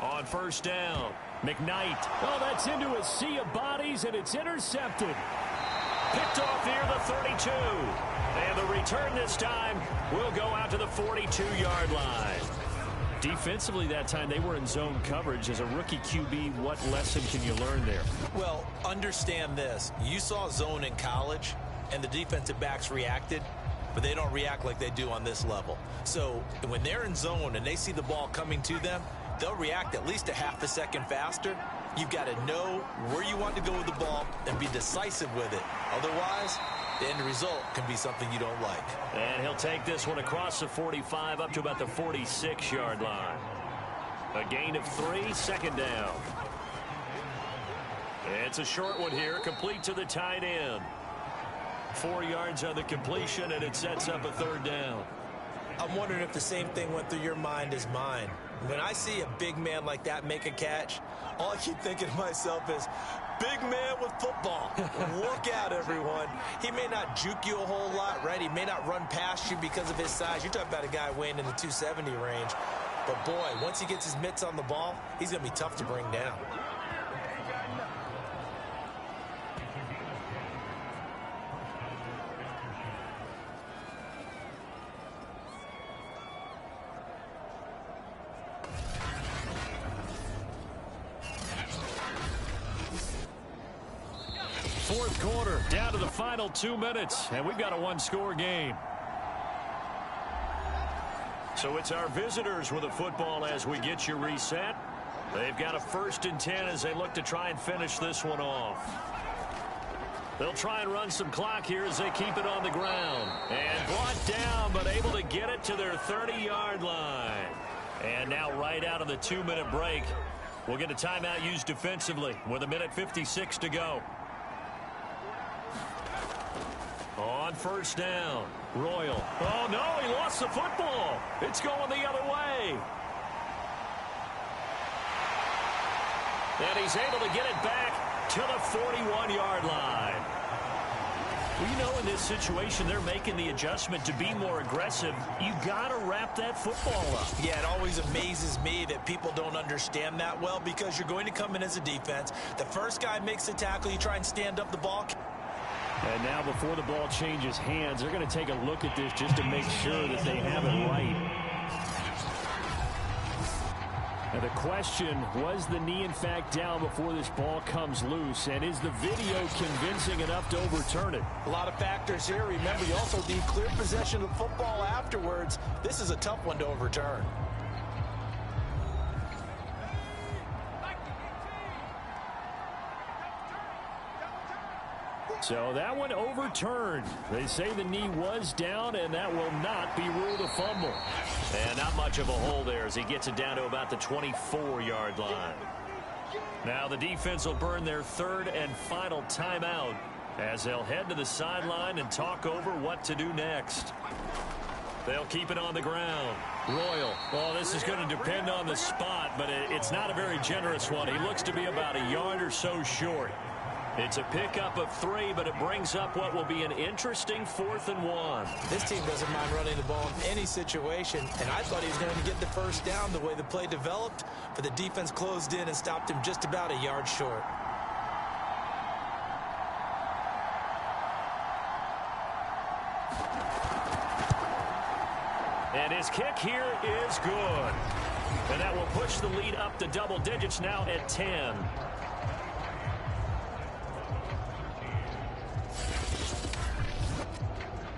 Speaker 2: On 1st down, McKnight.
Speaker 4: Oh, that's into a sea of bodies, and it's intercepted.
Speaker 2: Picked off near the 32. And the return this time will go out to the 42-yard line.
Speaker 4: Defensively that time, they were in zone coverage. As a rookie QB, what lesson can you learn there?
Speaker 3: Well, understand this. You saw zone in college, and the defensive backs reacted, but they don't react like they do on this level. So when they're in zone and they see the ball coming to them, they'll react at least a half a second faster. You've got to know where you want to go with the ball and be decisive with it. Otherwise, the end result can be something you don't like.
Speaker 2: And he'll take this one across the 45 up to about the 46-yard line. A gain of 3, 2nd down. It's a short one here, complete to the tight end. 4 yards on the completion, and it sets up a 3rd down.
Speaker 3: I'm wondering if the same thing went through your mind as mine. When I see a big man like that make a catch, all I keep thinking to myself is, big man with football. Look out, everyone. He may not juke you a whole lot, right? He may not run past you because of his size. You're talking about a guy weighing in the 270 range. But, boy, once he gets his mitts on the ball, he's going to be tough to bring down.
Speaker 4: Fourth quarter, down to the final 2 minutes, and we've got a one-score game. So it's our visitors with the football as we get you reset. They've got a 1st and 10 as they look to try and finish this one off. They'll try and run some clock here as they keep it on the ground. And brought down, but able to get it to their 30-yard line. And now right out of the 2-minute break, we'll get a timeout used defensively with 1:56 to go. On 1st down, Royal. Oh, no, he lost the football. It's going the other way. And he's able to get it back to the 41-yard line. Well, you know, in this situation, they're making the adjustment to be more aggressive. You got to wrap that football up.
Speaker 3: Yeah, it always amazes me that people don't understand that well, because you're going to come in as a defense. The first guy makes the tackle, you try and stand up the ball.
Speaker 4: And now before the ball changes hands, they're going to take a look at this just to make sure that they have it right. And the question, was the knee in fact down before this ball comes loose? And is the video convincing enough to overturn it?
Speaker 3: A lot of factors here. Remember, you also need clear possession of the football afterwards. This is a tough one to overturn.
Speaker 4: So that one overturned. They say the knee was down, and that will not be ruled a fumble.
Speaker 2: And not much of a hole there as he gets it down to about the 24-yard line. Now the defense will burn their 3rd and final timeout as they'll head to the sideline and talk over what to do next. They'll keep it on the ground. Royal. Well, this is going to depend on the spot, but it's not a very generous one. He looks to be about a yard or so short. It's a pickup of 3, but it brings up what will be an interesting 4th and 1.
Speaker 3: This team doesn't mind running the ball in any situation, and I thought he was going to get the 1st down the way the play developed, but the defense closed in and stopped him just about a yard short.
Speaker 2: And his kick here is good. And that will push the lead up to double digits now at 10.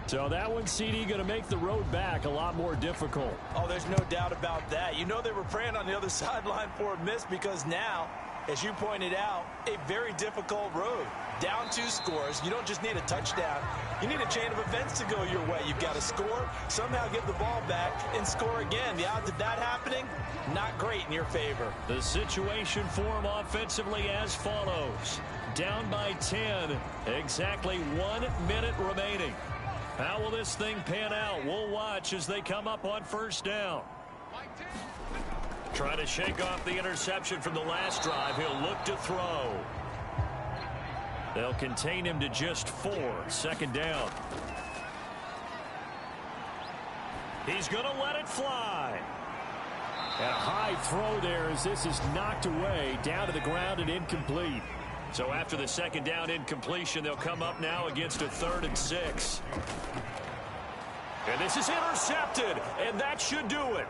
Speaker 4: So that one, CD, going to make the road back a lot more difficult.
Speaker 3: Oh, there's no doubt about that. You know they were praying on the other sideline for a miss, because now, as you pointed out, a very difficult road. Down 2 scores. You don't just need a touchdown. You need a chain of events to go your way. You've got to score, somehow get the ball back, and score again. The odds of that happening, not great in your favor.
Speaker 2: The situation for him offensively as follows. Down by 10, exactly 1 minute remaining. How will this thing pan out? We'll watch as they come up on 1st down. Trying to shake off the interception from the last drive. He'll look to throw. They'll contain him to just 4. 2nd down. He's going to let it fly.
Speaker 4: And a high throw there as this is knocked away, down to the ground and incomplete.
Speaker 2: So after the 2nd down incompletion, they'll come up now against a 3rd and 6. And this is intercepted, and that should do it.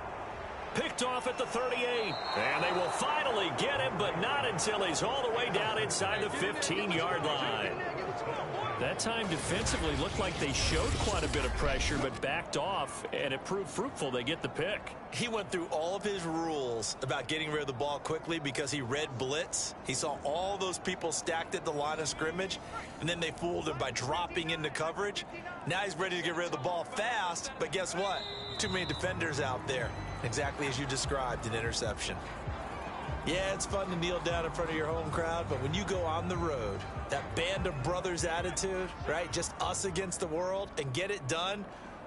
Speaker 2: Picked off at the 38. And they will finally get him, but not until he's all the way down inside the 15-yard line.
Speaker 4: That time defensively looked like they showed quite a bit of pressure, but backed off, and it proved fruitful. They get the pick.
Speaker 3: He went through all of his rules about getting rid of the ball quickly because he read blitz. He saw all those people stacked at the line of scrimmage, and then they fooled him by dropping into coverage. Now he's ready to get rid of the ball fast, but guess what? Too many defenders out there. Exactly as you described, an interception. Yeah, it's fun to kneel down in front of your home crowd, but when you go on the road, that band of brothers attitude, right? Just us against the world and get it done.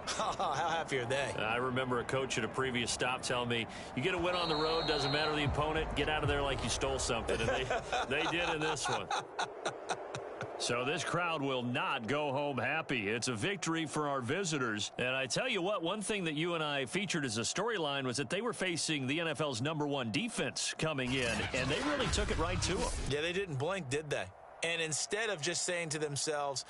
Speaker 3: How happy are they?
Speaker 2: I remember a coach at a previous stop telling me, you get a win on the road, doesn't matter the opponent, get out of there like you stole something. And they did in this one. So this crowd will not go home happy. It's a victory for our visitors. And I tell you what, one thing that you and I featured as a storyline was that they were facing the NFL's #1 defense coming in, and they really took it right to them.
Speaker 3: Yeah, they didn't blink, did they? And instead of just saying to themselves,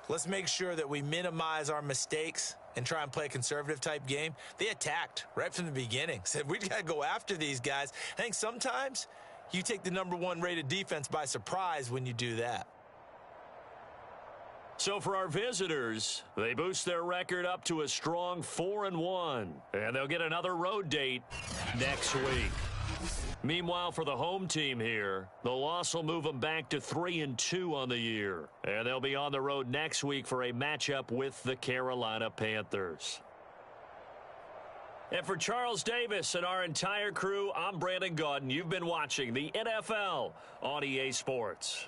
Speaker 3: let's make sure that we minimize our mistakes and try and play a conservative-type game, they attacked right from the beginning. Said, we got to go after these guys. I think sometimes you take the #1 rated defense by surprise when you do that.
Speaker 2: So for our visitors, they boost their record up to a strong 4-1, and they'll get another road date next week. Meanwhile, for the home team here, the loss will move them back to 3-2 on the year, and they'll be on the road next week for a matchup with the Carolina Panthers. And for Charles Davis and our entire crew, I'm Brandon Gaudin. You've been watching the NFL on EA Sports.